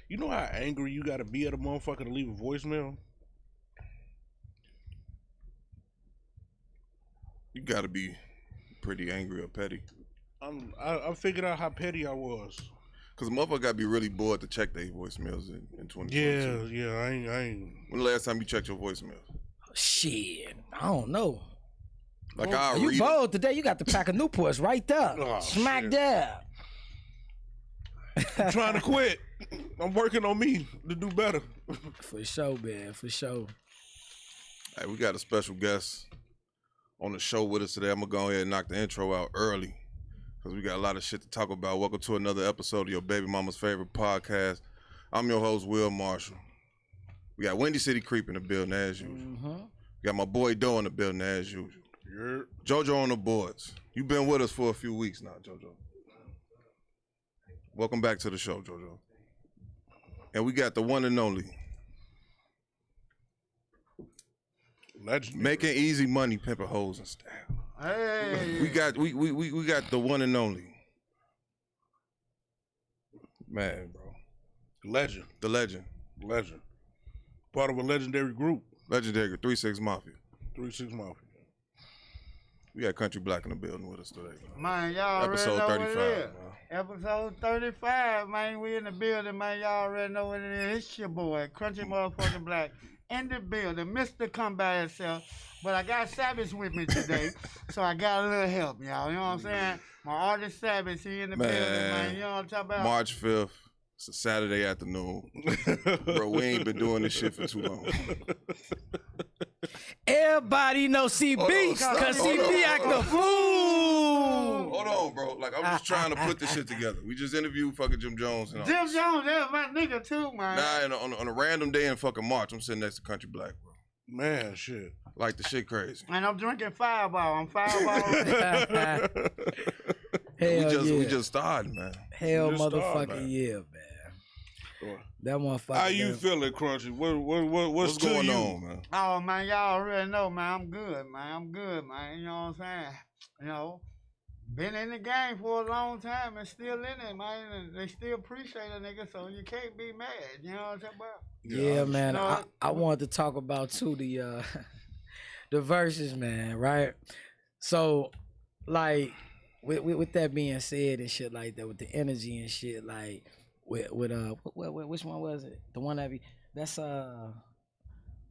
You know how angry you gotta be at a motherfucker to leave a voicemail? You gotta be pretty angry or petty. I figured out how petty I was. Cause a motherfucker gotta be really bored to check their voicemails in 2022. Yeah, I ain't. When the last time you checked your voicemails? Shit, I don't know. Like I'll You read bold today. You got the pack of Newports right there. Oh, Smack shit. dab. I'm trying to quit. I'm working on me to do better. For sure, man. For sure. Hey, we got a special guest on the show with us today. I'm gonna go ahead and knock the intro out early because we got a lot of shit to talk about. Welcome to another episode of your baby mama's favorite podcast. I'm your host, Will Marshall. We got Windy City Creep in the building as usual. We got my boy Doe in the building as usual. JoJo on the boards. You've been with us for a few weeks now, JoJo. Welcome back to the show, JoJo. And we got the one and only Legendary. Making Easy Money, Pimping Hoes and Style. Hey, We got the one and only man, bro. Legend. The legend. Part of a legendary group. Legendary 3-6 Mafia. 3-6 Mafia. We got Country Black in the building with us today. man, y'all Episode already know 35, what it is. man. Episode 35, man. We in the building, man. Y'all already know what it is. It's your boy, Crunchy Motherfucking Black, in the building. Mr. Come by himself. But I got Savage with me today, so I got a little help, y'all. You know what I'm saying? My artist Savage, he in the building, man. You know what I'm talking about? March 5th. It's a Saturday afternoon. Bro, we ain't been doing this shit for too long. Everybody know CB, cause CB act the fool. Hold on, bro. Like, I'm just trying to put this shit together. We just interviewed fucking Jim Jones. And all. Jim Jones, that's my nigga too, man. Nah, and on a random day in fucking March, I'm sitting next to Country Black, bro. Man, shit. Like, the shit crazy. And I'm drinking Fireball. I'm Fireball. Hell We just started, man. Hell Just started, motherfucking man. yeah, man. That motherfucker. How you feeling, Crunchy? What's to going you? on, man? Oh, man, y'all already know, man. I'm good, man. You know what I'm saying? You know, been in the game for a long time and still in it, man. And they still appreciate a nigga, so you can't be mad. You know what I'm talking about? Yeah, man. No, I wanted to talk about too the the verses, man. Right. So, like, with that being said and shit like that, with the energy and shit, like, with which one was it? The one that's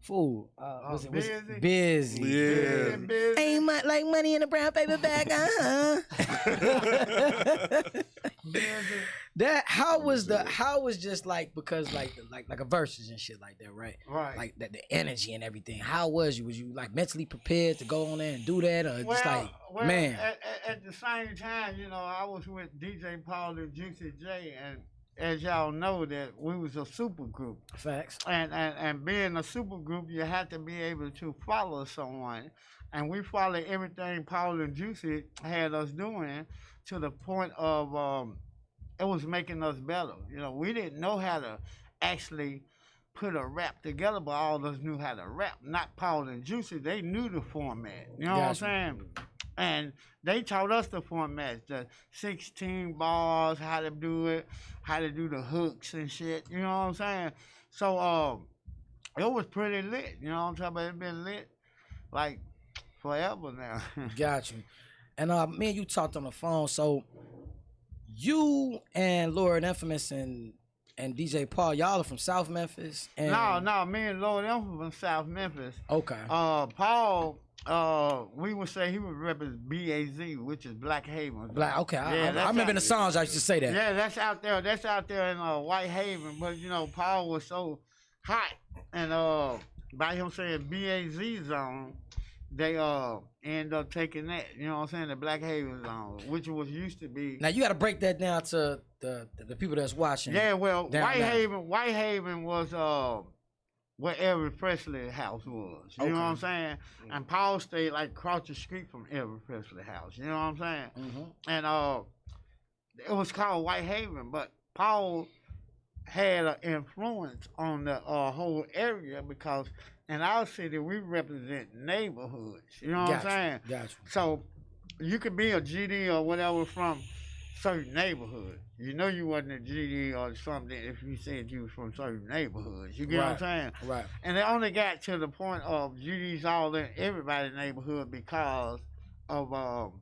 fool. Was it busy? Yeah. Busy. Ain't like money in a brown paper bag, That how was just like, because like a verses and shit like that, right? Right. Like that, the energy and everything. How was you? Was you like mentally prepared to go on there and do that, or just like, man? At the same time, you know, I was with DJ Paul and Juicy J, and as y'all know, that we was a super group. Facts. And being a super group, you have to be able to follow someone. And we followed everything Paul and Juicy had us doing to the point of it was making us better. You know, we didn't know how to actually put a rap together, but all of us knew how to rap. Not Paul and Juicy, they knew the format. You know what I'm saying? And they taught us the format, the 16 bars, how to do it, how to do the hooks and shit. You know what I'm saying? So it was pretty lit. You know what I'm talking about? It's been lit like forever now. Got you. And me and you talked on the phone. So you and Lord Infamous and DJ Paul, y'all are from South Memphis. And No, me and Lord Infamous from South Memphis. Okay. Paul. We would say he would represent BAZ, which is Black Haven. Black. Okay. Yeah, I remember in the songs I used to say that. Yeah, that's out there. That's out there in White Haven. But you know, Paul was so hot, and by him saying BAZ zone, they end up taking that. You know what I'm saying? The Black Haven zone, which was used to be. Now you got to break that down to the people that's watching. Yeah, well, White down. Haven was where Elvis Presley house was. You know what I'm saying? And Paul stayed like across the street from Elvis Presley house. You know what I'm saying? And it was called White Haven, but Paul had an influence on the whole area because in our city we represent neighborhoods. You know what I'm saying? Gotcha. So you could be a GD or whatever from certain neighborhoods. You know you wasn't a GD or something if you said you was from certain neighborhoods. You get what I'm saying? Right. And it only got to the point of GDs all in everybody's neighborhood because of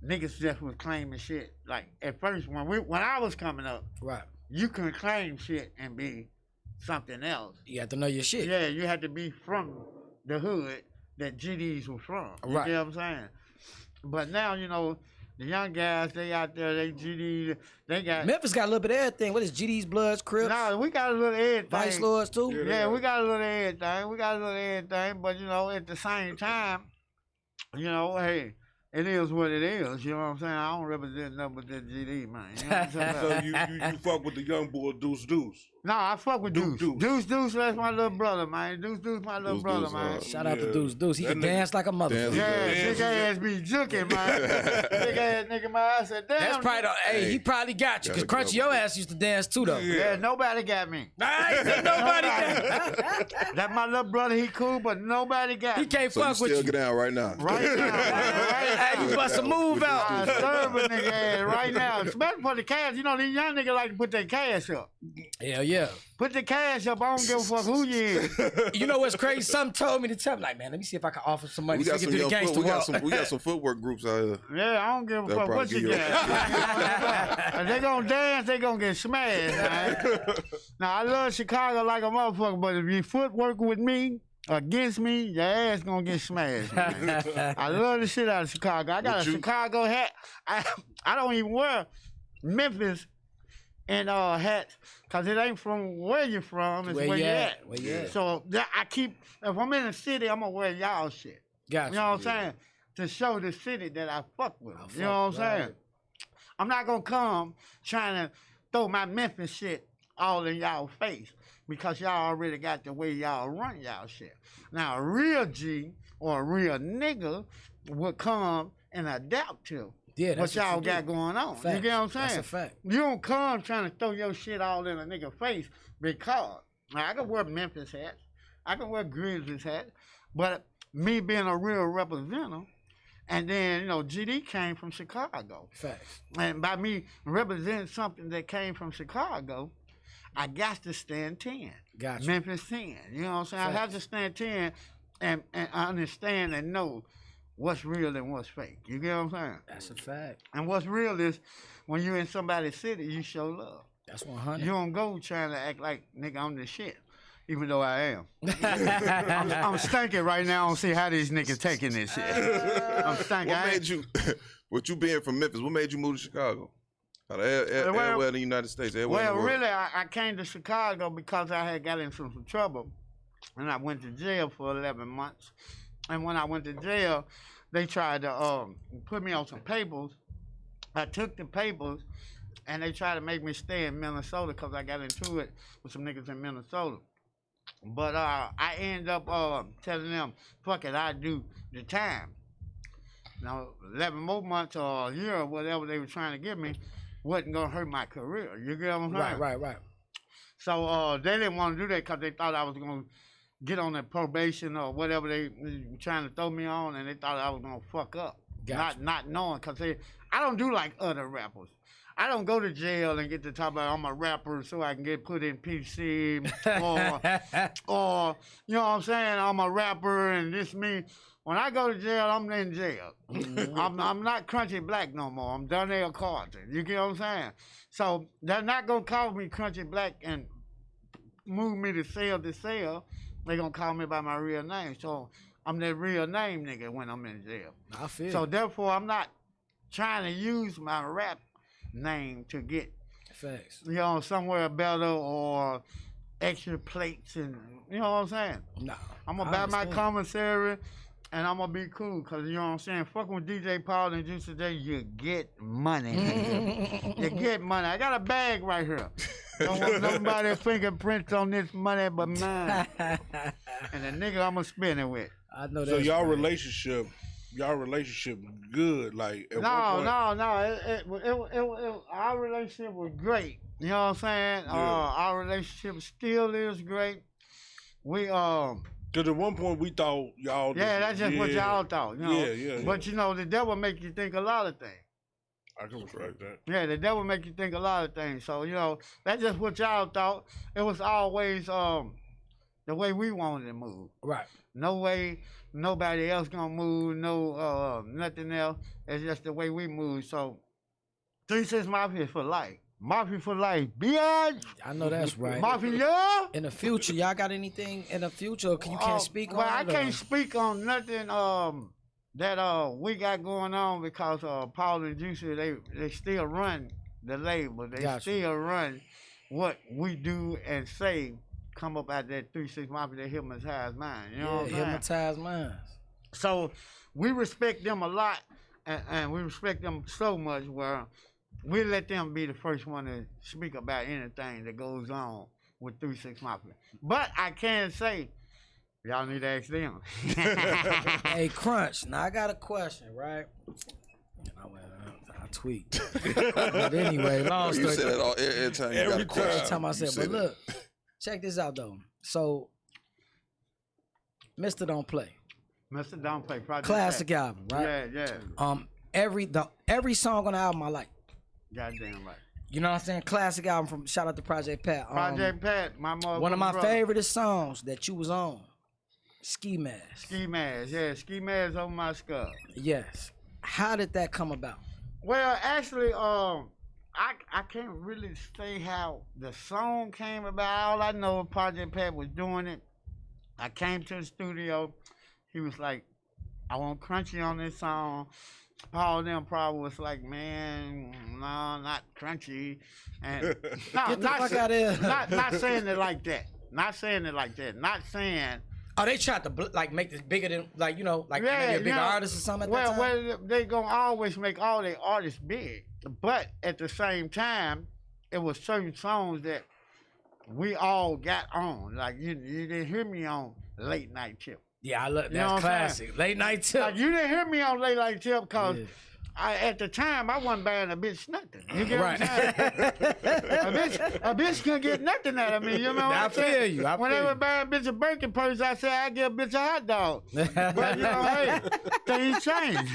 niggas just was claiming shit. Like at first when I was coming up, Right. you couldn't claim shit and be something else. You have to know your shit. Yeah, you had to be from the hood that GDs were from. You Right. get what I'm saying? But now, you know, the young guys, they out there, they GD, they got... Memphis got a little bit of everything. What is GD's, Bloods, Crips? No, we got a little everything. Vice Lords too? Yeah, we got a little everything. We got a little everything. But, you know, at the same time, you know, hey, it is what it is. You know what I'm saying? I don't represent nothing but that GD, man. You know what I'm saying? So you fuck with the young boy Deuce Deuce. No, I fuck with Deuce. Deuce. Deuce, that's my little brother, man. Deuce, my little brother, man. Shout out to Deuce. He That can nigga- dance like a motherfucker. Yeah, big ass be juking, man. Big ass nigga, man. I said, damn. That's probably hey, he probably got you. Cause Gotta Crunchy, go. your ass used to dance too though. Yeah, nobody got me. Nobody got That my little brother, he cool, but nobody got He me. can't So you fuck with still you. get down right now. Right now, man, right Hey, you bust a move out. I serve a nigga ass right now. Especially for the cash. You know, these young niggas like to put their cash up. Hell yeah. Put the cash up. I don't give a fuck who you is. You know what's crazy? Something told me to tell me, like, man, let me see if I can offer some money We so got we some can do young the gangster walk. we got some footwork groups out here. Yeah, I don't give a They'll fuck probably what you give you got. If they gonna dance, they gonna get smashed, man. Now, I love Chicago like a motherfucker, but if you footwork with me, against me, your ass gonna get smashed, man. I love the shit out of Chicago. I got a Chicago hat. I don't even wear Memphis and hats, cause it ain't from where you from, it's where you at. Where you at? So I keep, if I'm in the city, I'm gonna wear y'all shit. Gotcha. You know what I'm saying? To show the city that I fuck with them. You know what I'm saying? I'm not gonna come trying to throw my Memphis shit all in y'all face because y'all already got the way y'all run y'all shit. Now a real G or a real nigga would come and adapt to what y'all got going on. Fact. You get what I'm saying? That's a fact. You don't come trying to throw your shit all in a nigga face because now, I can wear Memphis hats, I can wear Grizzlies hats, but me being a real representative, and then, you know, GD came from Chicago. Facts. And by me representing something that came from Chicago, I got to stand 10. Gotcha. Memphis 10. You know what I'm saying? I have to stand 10 and understand and know what's real and what's fake. You get what I'm saying? That's a fact. And what's real is when you're in somebody's city, you show love. That's 100. You don't go trying to act like, nigga, I'm the shit. Even though I am. I'm stinking right now. I don't see how these niggas taking this shit. I'm stinking. What made you, with you being from Memphis, what made you move to Chicago? Out of everywhere in the United States, everywhere in Well, the world. really, I came to Chicago because I had got into some trouble. And I went to jail for 11 months. And when I went to jail, they tried to put me on some papers. I took the papers, and they tried to make me stay in Minnesota because I got into it with some niggas in Minnesota. But I ended up telling them, fuck it, I do the time. Now, 11 more months or a year or whatever they were trying to give me wasn't going to hurt my career. You get what I'm saying? Right. So they didn't want to do that because they thought I was going to get on that probation or whatever they were trying to throw me on, and they thought I was going to fuck up. Gotcha. Not knowing, because I don't do like other rappers. I don't go to jail and get to talk about I'm a rapper so I can get put in PC or you know what I'm saying, I'm a rapper and this me. When I go to jail, I'm in jail. I'm not Crunchy Black no more. I'm Donnell Carter. You get what I'm saying? So they're not gonna call me Crunchy Black and move me to cell to cell. They're gonna call me by my real name. So I'm that real name nigga when I'm in jail. I feel So therefore, I'm not trying to use my rap name to get, facts. you know, somewhere better or extra plates and, you know what I'm saying? Nah. I'm going to buy my commissary and I'm going to be cool because, you know what I'm saying, fucking with DJ Paul and Juice today, you get money. You get money. I got a bag right here. Don't want nobody's fingerprints on this money but mine. And the nigga I'm going to spend it with. I know that. So y'all relationship good. Like at one No. Our relationship was great. You know what I'm saying? Yeah. Our relationship still is great. We Cause at one point we thought y'all. that's just what y'all thought. You know? Yeah. But you know, the devil make you think a lot of things. I can respect that. Yeah, the devil make you think a lot of things. So, you know, that's just what y'all thought. It was always the way we wanted to move. Right. No way nobody else gonna move, no nothing else. It's just the way we move. So 3-6 Mafia for life. Mafia for life, bitch. I know that's right. Mafia. In the future, y'all got anything in the future? You can't speak on well, it? I can't speak on nothing that we got going on because Paul and Juicy, they still run the label. They still run what we do and say come up out that 3-6 Mafia, that hypnotized mind. You know what I'm saying? Hypnotized minds. So we respect them a lot, and we respect them so much where we let them be the first one to speak about anything that goes on with 3-6 Mafia. But I can say, y'all need to ask them. Hey, Crunch, now I got a question, right? I tweaked. But anyway, long story. You said it all every time you got a question. Every time I said, but look, check this out, though. So, Mr. Don't Play. Mr. Don't Play. Project Classic album, right? Yeah. Every song on the album I like. Goddamn right. You know what I'm saying? Classic album from shout out to Project Pat. Project Pat, my mother. One of my favorite songs that you was on. Ski Mask. Ski Mask, yeah. Ski Mask on my skull. Yes. How did that come about? Well, actually, I can't really say how the song came about. All I know Project Pat was doing it. I came to the studio. He was like, I want Crunchy on this song. Paul them probably was like, man, no, not Crunchy. And no, Get the fuck out of here. Not saying it like that. Not saying it like that. Not saying. Oh, they tried to like make this bigger than maybe a bigger artist or something. At that time? Well, they gonna always make all their artists big, but at the same time, it was certain songs that we all got on. Like you didn't hear me on Late Night Tip. Yeah, I love that's classic. Late Night Tip. Like, you didn't hear me on Late Night Tip because at the time I wasn't buying a bitch nothing. You get what I'm saying? a bitch couldn't get nothing out of me. You know what I'm saying? I feel you. When they were buying a bitch a Birkin purse, I said I give a bitch a hot dog. But you know, hey, things change.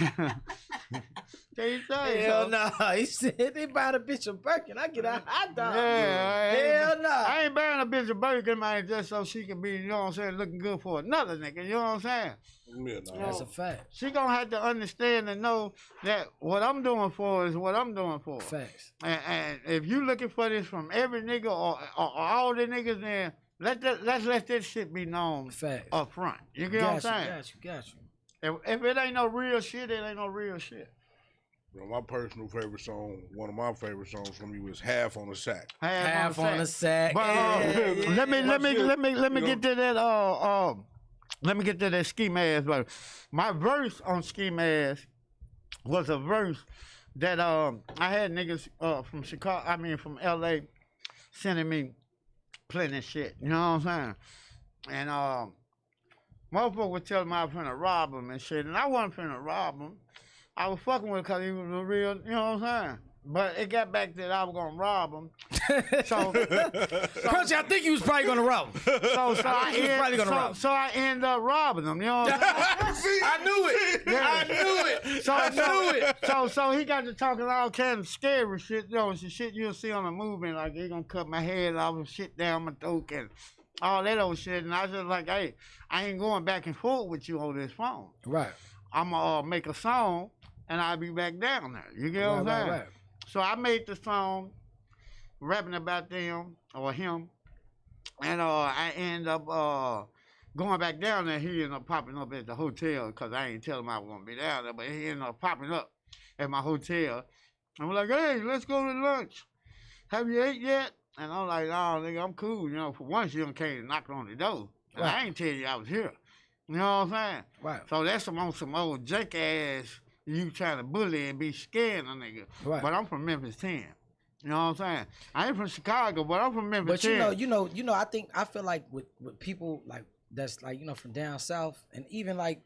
Things change. Hell no. He said they buying a bitch a Birkin. I get a hot dog. Yeah, hell no. I ain't buying a bitch a Birkin, man, just so she can be, you know what I'm saying, looking good for another nigga. You know what I'm saying? Yeah, no. That's a fact. She gonna have to understand and know that what I'm doing for is what I'm doing for. Facts. And if you looking for this from every nigga or all the niggas, then let's let this shit be known up front. You get what I'm saying? Got you. If it ain't no real shit, it ain't no real shit. Bro, my personal favorite song, one of my favorite songs from you is Half on the Sack. Half on the Sack. But let me get to that let me get to that Ski Mask. But my verse on Ski Mask was a verse that I had niggas from Chicago, from LA, sending me plenty of shit. You know what I'm saying? And motherfucker would tell me I was finna rob him and shit, and I wasn't finna rob him. I was fucking with him because he was a real, you know what I'm saying? But it got back that I was gonna rob him. So Crunchy, I think he was probably gonna rob him. So I ended up robbing him. You know what I'm saying? I knew it. Yeah. I knew it. I knew it. So he got to talking all kind of scary shit. You know, shit you'll see on the movie, like they gonna cut my head off and shit down my throat and all that old shit. And I was just like, hey, I ain't going back and forth with you on this phone. Right. I'm gonna make a song and I'll be back down there. You get what I'm saying? Right. So I made the song rapping about them or him, and I end up going back down there. He ended up popping up at the hotel because I ain't tell him I was gonna be down there, but he ended up popping up at my hotel. And we're like, hey, let's go to lunch. Have you ate yet? And I'm like, no, nigga, I'm cool. You know, for once you done came and knocked on the door. And I ain't tell you I was here. You know what I'm saying? Right. So that's some old jank ass. You trying to bully and be scared of nigga. Right. But I'm from Memphis 10. You know what I'm saying? I ain't from Chicago, but I'm from Memphis 10. But you know, I feel like with people like that's like, you know, from down south and even like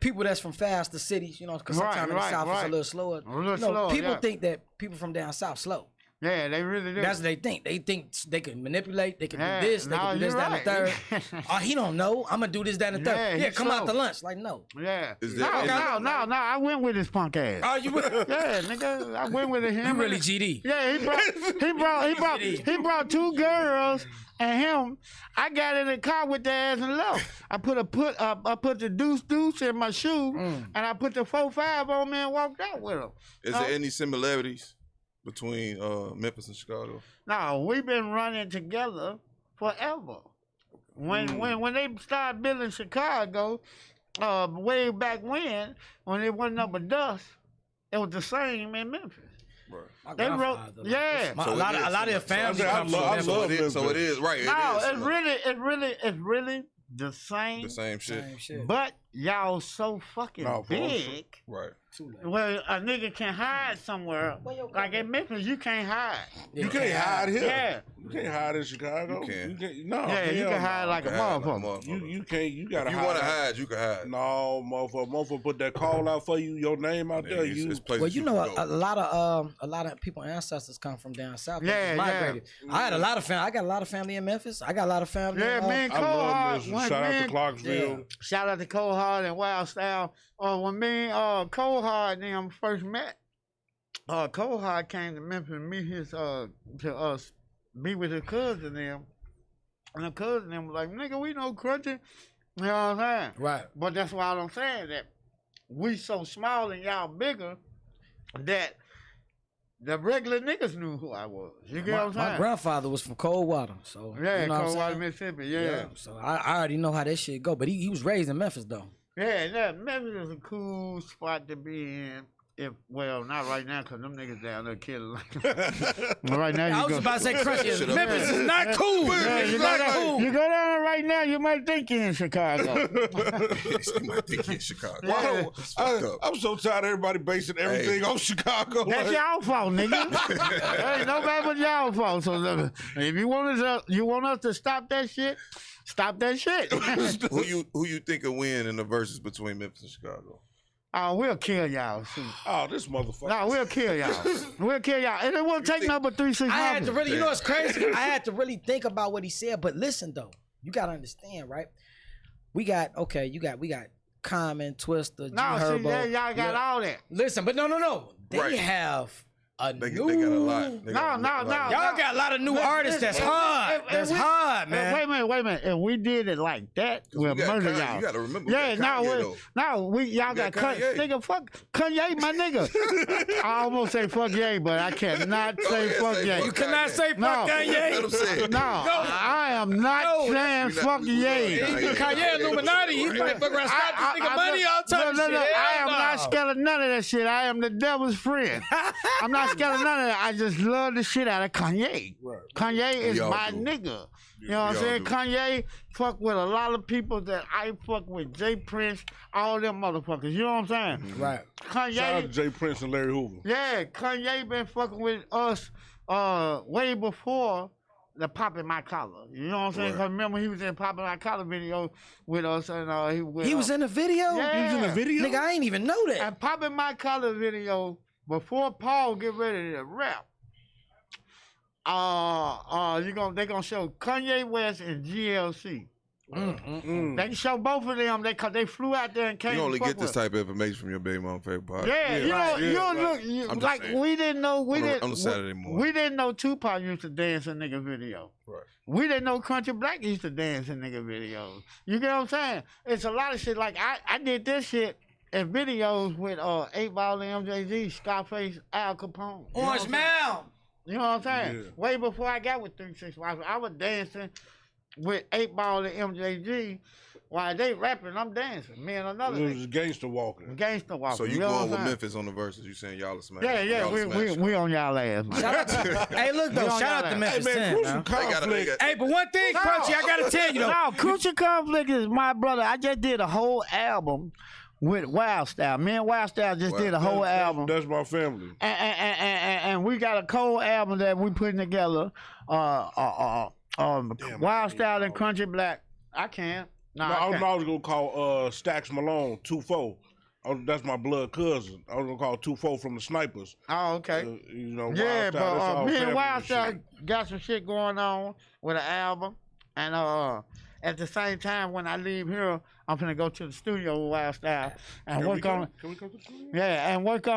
people that's from faster cities, you know, because sometimes in the south it's a little slower. A little slower, people think that people from down south slow. Yeah, they really do. That's what they think. They think they can manipulate. They can do this. They no, can do this, you're that, and the right. third. Oh, he don't know. I'm gonna do this, that, and the third. Yeah, Yeah, he's come out slow. to lunch. Like no. Yeah. Is there No, I went with his punk ass. Oh, you Yeah, nigga, I went with him. you really GD. Yeah, he brought two girls and him. I got in the car with their ass and left. I put the deuce in my shoe and I put the 4-5 on me and walked out with them. Is there any similarities between Memphis and Chicago? No, we've been running together forever. When they started building Chicago, way back when it wasn't up but dust, it was the same in Memphis. Right. They wrote, yeah. A lot of their family comes from I Memphis. love So it is right. No, it is. it's really the same. The same shit. Same shit. But y'all so fucking No, for big. Right. Well, a nigga can hide somewhere. Like in Memphis, you can't hide. You can't hide here. Yeah. You can't hide in Chicago. You can. No. Yeah, you hell can hide no. like a motherfucker. You can't. You gotta If you hide. want to hide, you can hide. No, motherfucker, put that call out for you. Your name out there. It's You. places Well, you can know, go. a lot of people ancestors come from down south. They Yeah, just migrated. I had a lot of family. I got a lot of family in Memphis. I got a lot of family. Yeah, in, me and I Cole love Hard. Memphis. Shout out to Clarksville. Shout out to Cole Hard and Wild Style. When me and Cole Hard and them first met, Cole Hard came to Memphis and meet his to us be with his cousin them. And the cousin them was like, nigga, we know Crunchy. You know what I'm saying? Right. But that's why I'm saying that we so small and y'all bigger that the regular niggas knew who I was. You get what I'm saying? My grandfather was from Coldwater, so Yeah, you know what I'm Coldwater, saying? Mississippi. Yeah. So I already know how that shit go. But he was raised in Memphis though. Yeah, Memphis is a cool spot to be in. Well, not right now, because them niggas down there killing. But right now, I was about to say, Crunchy, Memphis is not cool. Yeah, It's you not go cool. down, you go down right now, you might think you're in Chicago. You might think you're in Chicago. Yeah. It's fucked up. I'm so tired of everybody basing everything on Chicago. That's Like, y'all fault, nigga. That ain't nobody but y'all fault. So if you want us to stop that shit, stop that shit. Who you think will win in the verses between Memphis and Chicago? Oh, we'll kill y'all. Shoot. oh, this motherfucker. No, we'll kill y'all. We'll kill y'all. And it won't take nothing but 3-6 months. I had to really, you know what's crazy? I had to really think about what he said. But listen though, you gotta understand, right? We got Common, Twister, G No, see, Herbo. y'all got all that. Listen, but no. They Right. have a They new. got a lot. They got a No. lot. Y'all got a lot of new artists that's hard. That's hard, man. Wait a minute. If we did it like that, we'll we got murder Kanye. y'all. You gotta remember, Yeah, we got Kanye, y'all got got cut. Kanye. Nigga, fuck Kanye, my nigga. I almost say fuck Ye, but I cannot say ahead, fuck say Ye. fuck You cannot say fuck No. Let him Kanye. say it. No, I am not saying You're fuck not- Ye. Kanye. Kanye Illuminati. He might fuck around, stop this nigga money all time. No, I am not scared of none of that shit. I am the devil's friend. I'm not scared of none of that. I just love the shit out of Kanye. Right. Kanye is Y'all my do. nigga. You know what I'm Y'all saying? do. Kanye fuck with a lot of people that I fuck with. Jay Prince, all them motherfuckers. You know what I'm saying? Right. Shout out to Kanye, Jay Prince and Larry Hoover. yeah, Kanye been fucking with us way before the Pop in My Collar. You know what I'm saying? Right. Because remember he was in Pop in My Collar video with us, and He was in the video? Yeah. He was in the video. Nigga, I ain't even know that. And Pop in My Collar video before Paul get ready to rap. They gonna show Kanye West and GLC. They can show both of them. They flew out there and came. You only to fuck get this with. type of information from your baby mama favorite podcast. Yeah, you right, know, yeah, you right. look you, I'm just like saying. we didn't know On a Saturday morning. we didn't know Tupac used to dance in nigga video. Right. We didn't know Country Black used to dance in nigga videos. You get what I'm saying? It's a lot of shit. Like I did this shit in videos with 8 Ball and MJG, Scarface, Al Capone. You know Orange what I'm saying? Mound. You know what I'm saying? Yeah. Way before I got with 3-6 I was dancing with 8 Ball and MJG. While they rapping, I'm dancing. Me and another It was nigga. gangster walking. Gangster walking. So you know going what with I'm saying? Memphis on the verses? You saying y'all are smash? Yeah, Y'all are we smash. on y'all ass, man. Shout out to, hey, look though, We on shout out y'all to ass. Memphis Hey man, 10, crucial man. They got conflict. Hey, but one thing, Crunchy, I gotta tell you though. No, Crucial Conflict is my brother. I just did a whole album with Wild Style. Me and Wild Style just did a whole album. That's my family. And we got a cold album that we putting together. Wild Style and Country Black. I can't. No, No, I I can't. was gonna call Stacks Malone 2-4. Oh, that's my blood cousin. I was gonna call 2-4 from the Snipers. Oh, okay. You know, Yeah, Wild Style, that's but all me and family Wild and Style shit. got some shit going on with an album, and at the same time when I leave here, I'm gonna go to the studio with Wild Style and Can we work on. Can we come to the studio? Yeah, and work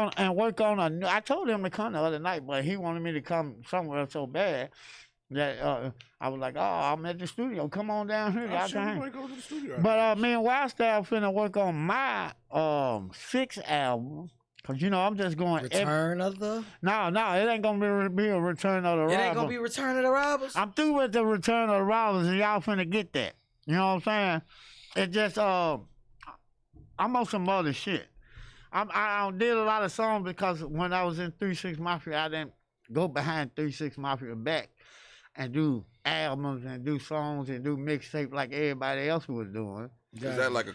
on a new. I told him to come the other night, but he wanted me to come somewhere so bad that I was like, "Oh, I'm at the studio. Come on down here, Oh, y'all shit, can we hang." might go to the studio. But me and Wild Style finna work on my 6th album. Cause you know I'm just going. Return of the. No, it ain't gonna be a Return of the Robbers. It ain't gonna be Return of the Robbers. I'm through with the Return of the Robbers, and y'all finna get that. You know what I'm saying? It just I'm on some other shit. I did a lot of songs because when I was in 3-6 Mafia, I didn't go behind 3-6 Mafia back and do albums and do songs and do mixtape like everybody else was doing. Is that like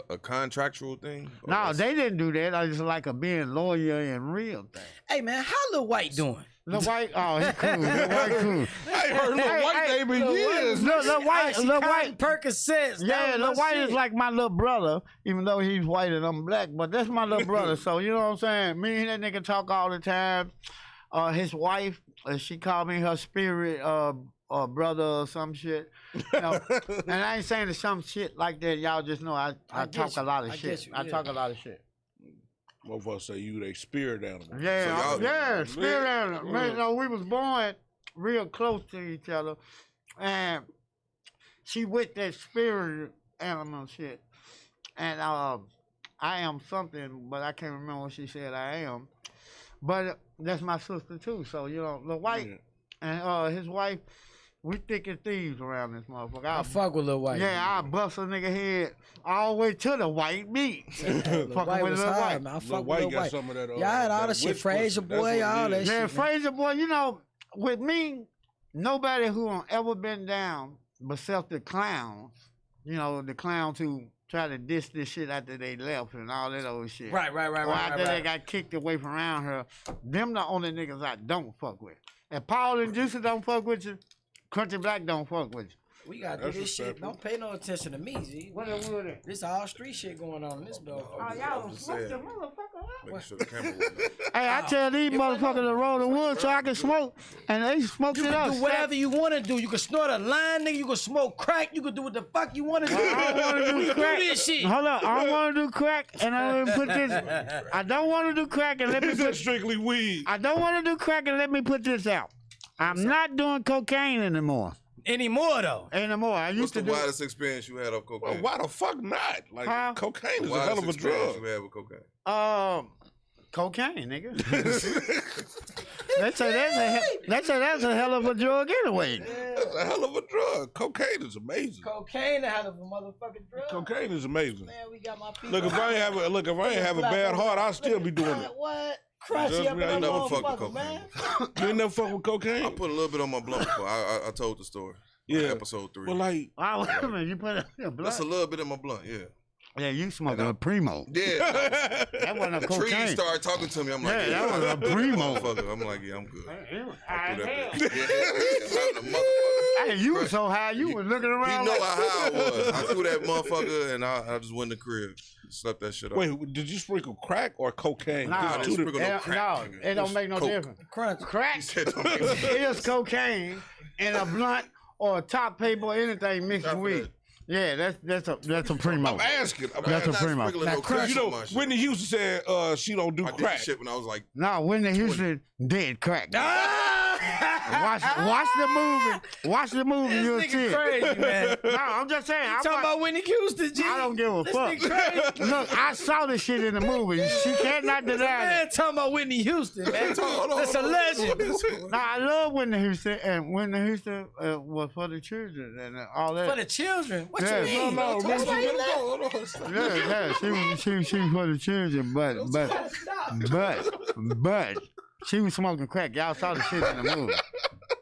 a contractual thing? Or No, that's- they didn't do that. I just like a being lawyer and real thing. Hey man, how Lil White doing? Lil White, oh, he cool. Lil White cool. I ain't heard Lil White name in years. Lil White, Percocets. yeah, Lil White is like my little brother, even though he's white and I'm black, but that's my little brother. So, you know what I'm saying? Me and that nigga talk all the time. His wife, she called me her spirit brother or some shit. You know? And I ain't saying some shit like that. Y'all just know I talk a lot of shit. I talk a lot of shit. Motherfuckers say you they spirit animal. Yeah, So yeah, spirit animal. Man, you know, we was born real close to each other, and she with that spirit animal shit. And I am something, but I can't remember what she said I am. But that's my sister too. So you know, the White and his wife, we thick as thieves around this motherfucker. I fuck with Lil White. Yeah, I bust a nigga head all the way to the white meat. Lil Fucking White with was Lil hard, White. man. I Lil fuck with White Lil got White. some of that. Y'all had all that that shit, witch Fraser pussy. That's Boy, what it all that is. shit. Yeah, man. Fraser Boy, you know, with me, nobody who ever been down besides the clowns, you know, the clowns who try to diss this shit after they left and all that old shit. Right. Or after they got kicked away from around her, them the only niggas I don't fuck with. If Paul and Juicy don't fuck with you, Country Black don't fuck with you. We gotta do That's this shit. respectful. Don't pay no attention to me, Z. What the wood is? This all street shit going on in this motherfucker. Oh, y'all just smoke the saying. motherfucker up. Making sure the camera was Hey, I tell these motherfuckers to roll the wood so I can smoke, and they smoke You it up. can do whatever you want to do. You can snort a line, nigga. You can smoke crack. You can do what the fuck you want to do. I don't want to do You crack. do this shit. Hold up, I don't want to do crack, and I don't put this. I don't want to do crack, and let me He said put. strictly weed. I don't want to do crack, and let me put this out. I'm not doing cocaine anymore. Anymore though. I What's used the to do. widest experience you had of Well, cocaine? why the fuck not? Like Huh? cocaine is a Widest hell of a experience drug. you had with cocaine? Cocaine, nigga. They say that's a hell of a drug anyway. That's a hell of a drug. Cocaine is amazing. Cocaine a hell of a motherfucking drug. Cocaine is amazing. Man, we got my people. Look, if I ain't have a bad heart, I'll still be doing it. What? Crunchy Just up me, I in the never fucked with motherfucker, cocaine. man. You ain't never fuck with I cocaine? put a little bit on my blunt before. I told the story. Yeah. Episode 3. Well, like, Oh, wait a minute, you put it in your blood. That's a little bit in my blunt, yeah. Yeah, you smoking a primo. Yeah. That wasn't a The cocaine. trees started talking to me. I'm like, Yeah, yeah, that was a primo. motherfucker. I'm like, yeah, I'm good. High Threw as hell. that bitch. Yeah, I'm a motherfucker. Hey, you was so high, you was looking He around know like, how high I was. I threw that motherfucker and I just went in the crib. Slept that shit up. wait, did you sprinkle crack or cocaine? Nah, I There's didn't two sprinkle different- no crack. no, nigga. it don't make no Coke. difference. Crunch. Crack He said, don't make no difference. is cocaine and a blunt or a top paper or anything mixed Not for with. that. Yeah, that's a primo. I'm asking. That's a not primo. sprinkling Now, no crack You know, on my shit. Whitney Houston said she don't do I did crack. this shit when I was like, No, Whitney Houston did crack. Watch the movie. Watch the movie. You'll This see nigga it. crazy, man. No, I'm just saying. I'm Talking about Whitney Houston, G. I don't give a This fuck. nigga crazy. Look, I saw this shit in the movie. She cannot deny Man, it. talking about Whitney Houston, man. hold on, That's a hold on. legend. No, I love Whitney Houston, and Whitney Houston was for the children and all that. For the children. What Yeah. you mean? No, That's why he left. Hold on. Yeah, she was for the children, but she was smoking crack. Y'all saw the shit in the movie.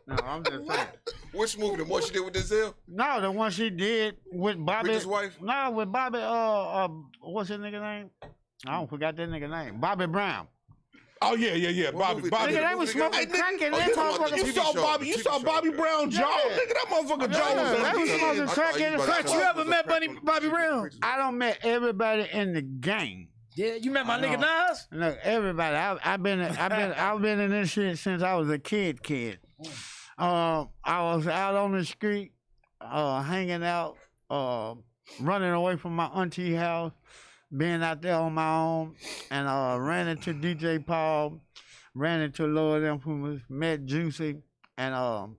No, I'm just saying. Which movie? The one she did with Denzel? No, the one she did with Bobby. With his wife? No, with Bobby. What's his nigga name? I don't forgot that nigga name. Bobby Brown. Oh yeah. What movie? Bobby. Nigga, they was Hey, smoking nigga. crack in Oh, that you talking about motherfucker. the You TV saw show, Bobby. the You TV saw show, Bobby yeah. Brown jaw. Yeah. Nigga, that motherfucker jaw was Yeah, on they was the smoking crack in the Crunch, you ever met Bobby Brown? I don't met everybody in the gang. Yeah, you met my nigga Nas? Look, everybody, I've been in this shit since I was a kid. I was out on the street, hanging out, running away from my auntie house, being out there on my own, and ran into DJ Paul, ran into Lord Infamous, met Juicy, and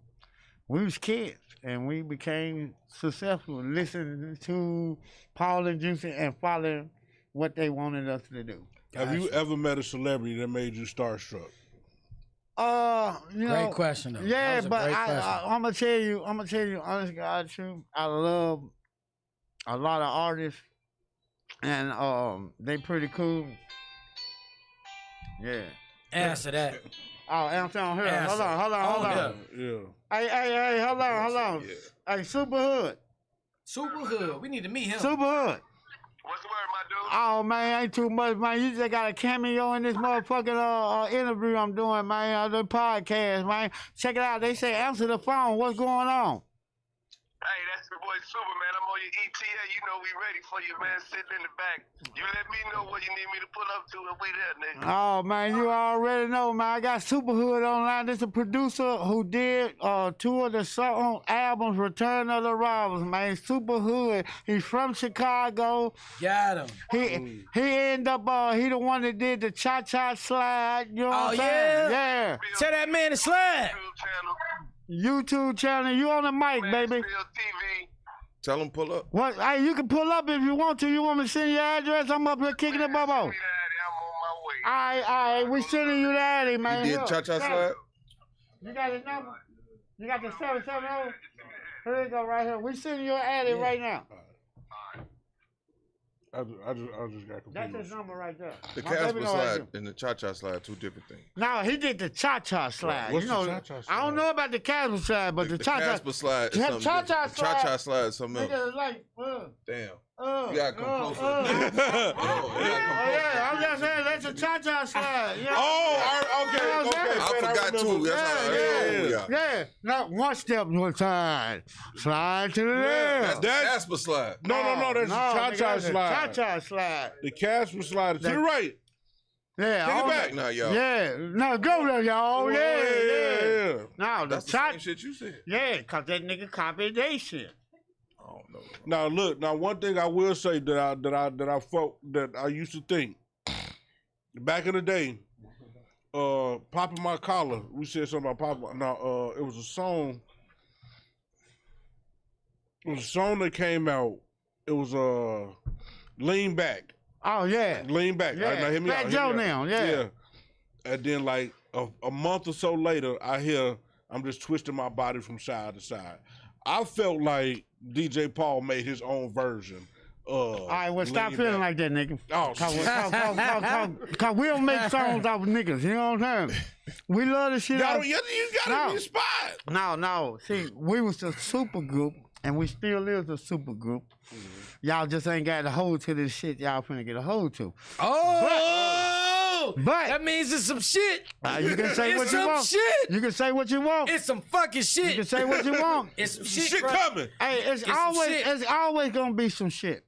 we was kids, and we became successful listening to Paul and Juicy and following what they wanted us to do. Have you ever met a celebrity that made you starstruck? Great question though. Yeah, but I'm gonna tell you, honest God truth, I love a lot of artists, and they pretty cool. Yeah. Answer that. Oh, answer on here. Hold on. Yeah. Hey, hold on. Yeah. Hey, Superhood. Superhood. We need to meet him. Superhood. What's the word, my dude? Oh man, ain't too much, man. You just got a cameo in this motherfucking interview I'm doing, man. The podcast, man. Check it out. They say answer the phone. What's going on? Hey, that's the boy Super, man. I'm on your ETA. You know we ready for you, man. Sitting in the back. You let me know what you need me to pull up to if we there, nigga. Oh man, you already know, man. I got Superhood online. This is a producer who did two of the song albums, Return of the Robbers, man. Superhood. He's from Chicago. Got him. He ended up he the one that did the cha-cha slide. You know what I'm saying? Yeah. Tell that man to slide. YouTube channel. You on the mic, baby. TV. Tell him pull up. What? Hey, you can pull up if you want to. You want me to send your address? I'm up here kicking the bubble. I'm on my way. All right. We sending you the addy, man. You did cha-cha slide? You got his number? You got the 770? Here you go, right here. We sending you an addy right now. I just got confused. That's his number right there. The My Casper baby know slide what I do. and the cha-cha slide, two different things. No, he did the cha-cha slide. What's you know, the cha-cha slide? I don't know about the Casper slide, but the cha-cha. Casper slide is Yeah, something cha-cha different. The cha-cha slide is something else. Nigga, like, Damn. You gotta come closer. yeah, I'm just saying that's a cha-cha slide. Yeah. Okay. I forgot too. That's Yeah. Not one step to a side. Slide to the left. That's the Casper slide. No, that's the cha-cha slide. Cha-cha slide. The Casper slide to the right. Yeah. Take it all back that- now, y'all. Yeah. No, go there, y'all. Yeah. No, the That's the same shit you said. Yeah, because that nigga copied that shit. I don't know. Now look, one thing I will say that I used to think back in the day, popping my collar. We said something about popping. Now, it was a song. It was a song that came out. It was Lean Back. Oh yeah. Lean Back. Yeah. All right, now hear me Fat out. Joe now. Yeah. And then like a month or so later, I hear I'm just twisting my body from side to side. I felt like DJ Paul made his own version. All right, well, stop Lean feeling Back. like that, nigga. Oh, Cause we don't make songs off of niggas. You know what I'm saying? We love the shit out. you gotta be inspired. No. See, we was a super group, and we still is a super group. Y'all just ain't got a hold to this shit y'all finna get a hold to. But That means it's some shit. you can say It's what you some want. shit. You can say what you want. It's some fucking You shit. can say what you want. It's some shit. Shit bro. coming. Hey, some shit. it's always gonna be some shit.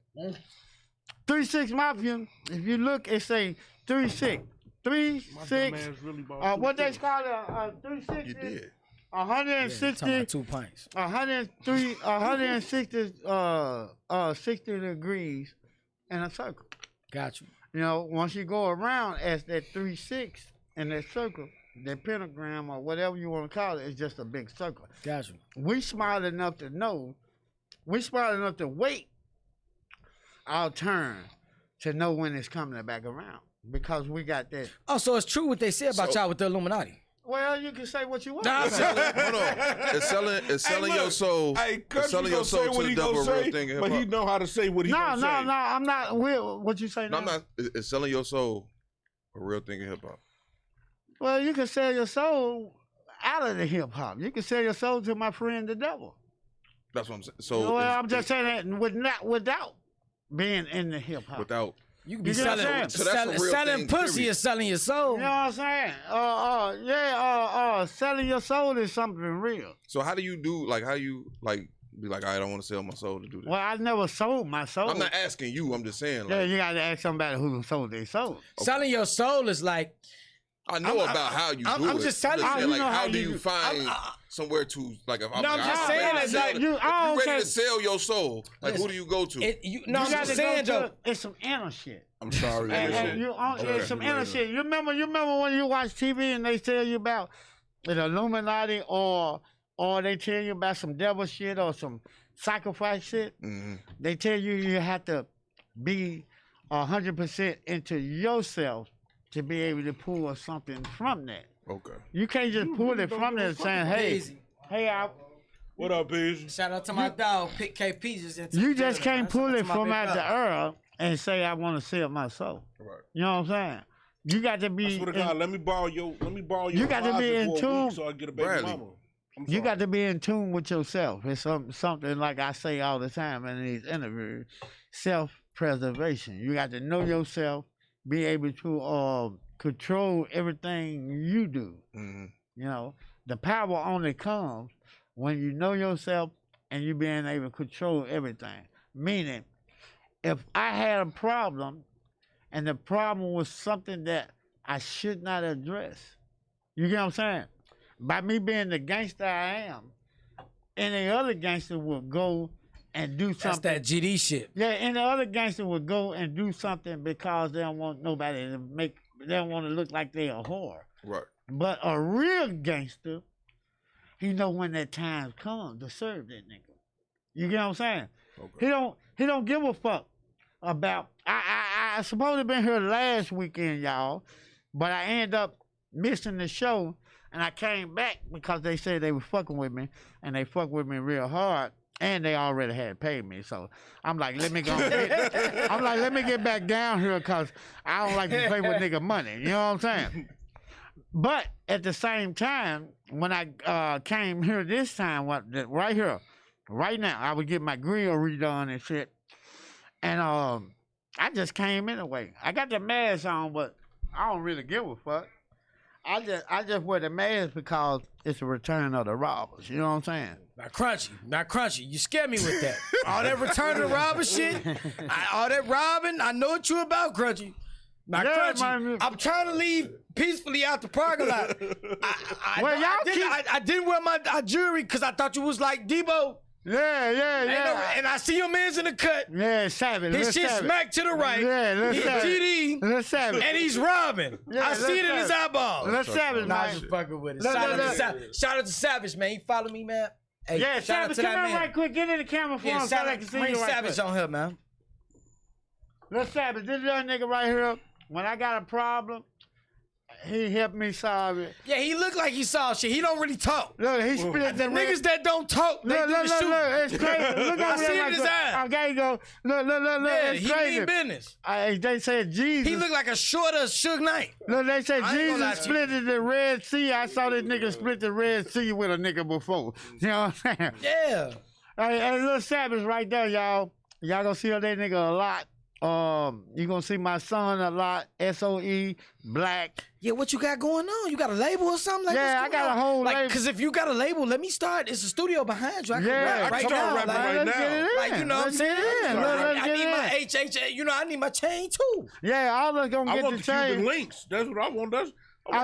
3-6 Mafia. If you look, it say 3-6. 3-6. Really bought What they call it? 3-6. You did. 160. Talking about 2 pints. 60 degrees in a circle. Got you. You know, once you go around as that 3-6 in that circle, that pentagram or whatever you want to call it, it's just a big circle. Got you. We smart enough to know, we smart enough to wait our turn to know when it's coming back around because we got that. Oh, so it's true what they said about y'all with the Illuminati. Well, you can say what you want. Nah, I'm saying- Hold on. It's selling your soul. Hey, It's selling your soul to the devil, real thing. in but he hip-hop. know how to say what he No, gonna say. I'm not. What you say No, now? I'm not. It's selling your soul. A real thing in hip hop. Well, you can sell your soul out of the hip hop. You can sell your soul to my friend the devil. That's what I'm saying. So Well, I'm just saying that without being in the hip hop. without. You can be You get what I'm selling, saying? So that's a real selling thing, pussy period. or selling your soul. You know what I'm saying? Selling your soul is something real. So how do you Be like, I don't want to sell my soul to do this. Well, I never sold my soul. I'm not asking you. I'm just saying. Like, Yeah, you got to ask somebody who sold their soul. Selling your soul is like. I know about how you do it. I'm just telling you. Like, how do you find somewhere to like? If I'm No, I'm just saying ready it's like if you ready to sell your soul. Like, who do you go to? I'm just saying though. It's some inner shit. I'm sorry. It's some inner shit. You remember when you watch TV and they tell you about the Illuminati or they tell you about some devil shit or some sacrifice shit? Mm-hmm. They tell you you have to be 100% into yourself to be able to pull something from that. Okay. You can't just pull it from there saying, hey, what up, Bees? Shout out to my dog, Pick KP. You just can't pull it from out the earth and say, I want to sell my soul. Right. You know what I'm saying? You got to be. I swear to God, let me borrow your. You got to be in tune. So I get a baby Bradley. mama. You got to be in tune with yourself. It's something like I say all the time in these interviews, self-preservation. You got to know yourself, be able to control everything you do. Mm-hmm. You know, the power only comes when you know yourself and you being able to control everything. Meaning, if I had a problem and the problem was something that I should not address, you get what I'm saying? By me being the gangster I am, any other gangster would go and do something. That's that GD shit. Yeah, any other gangster would go and do something because they don't want nobody to they don't want to look like they a whore. Right. But a real gangster, he know when that time comes to serve that nigga. You get what I'm saying? Okay. He don't give a fuck about. I supposed to been here last weekend, y'all, but I ended up missing the show, and I came back because they said they were fucking with me, and they fucked with me real hard. And they already had paid me, so I'm like, let me go. Let me get back down here because I don't like to play with nigga money. You know what I'm saying? But at the same time, when I came here this time, right here, right now, I would get my grill redone and shit, and I just came anyway. I got the mask on, but I don't really give a fuck. I just wear the mask because it's a return of the robbers. You know what I'm saying? Not crunchy. You scared me with that. All that return of the robber shit, all that robbing. I know what you about, Crunchy. Not Crunchy. Man. I'm trying to leave peacefully out the parking lot. I didn't wear my jewelry because I thought you was like Debo. Yeah. And I see your man's in the cut. Yeah, savage. His shit smacked to the right. Yeah, he's GD. Let's savage. And he's robbing. Yeah, I see it in his eyeballs. Let's savage, man. Nah, I just fucking with it. Shout out to Savage, man. You follow me, man? Hey, yeah, Savage, come on right quick. Get in the camera for him so I can see you right Savage quick. on here, man. Let's Savage. This young nigga right here, when I got a problem, he helped me solve it. Yeah, he looked like he saw shit. He don't really talk. Look, he split the niggas that don't talk. Look, it's crazy. Look I see it in his eyes. Okay, go. Look, yeah, it's he crazy. mean business. They said Jesus. He looked like a shorter Suge Knight. Look, they said Jesus split the Red Sea. I saw this nigga split the Red Sea with a nigga before. You know what I'm saying? Yeah. Hey, little Savage right there, y'all. Y'all gonna see that nigga a lot. You gonna see my son a lot. SOE Black. Yeah, what you got going on? You got a label or something like that? Yeah, I got a whole label. Cause if you got a label, let me start. It's a studio behind you. I can rap right now. Like, you know what I'm saying? I need my HHA. You know, I need my chain too. Yeah, all of us gonna get the chain. I want the Cuban links. That's what I want.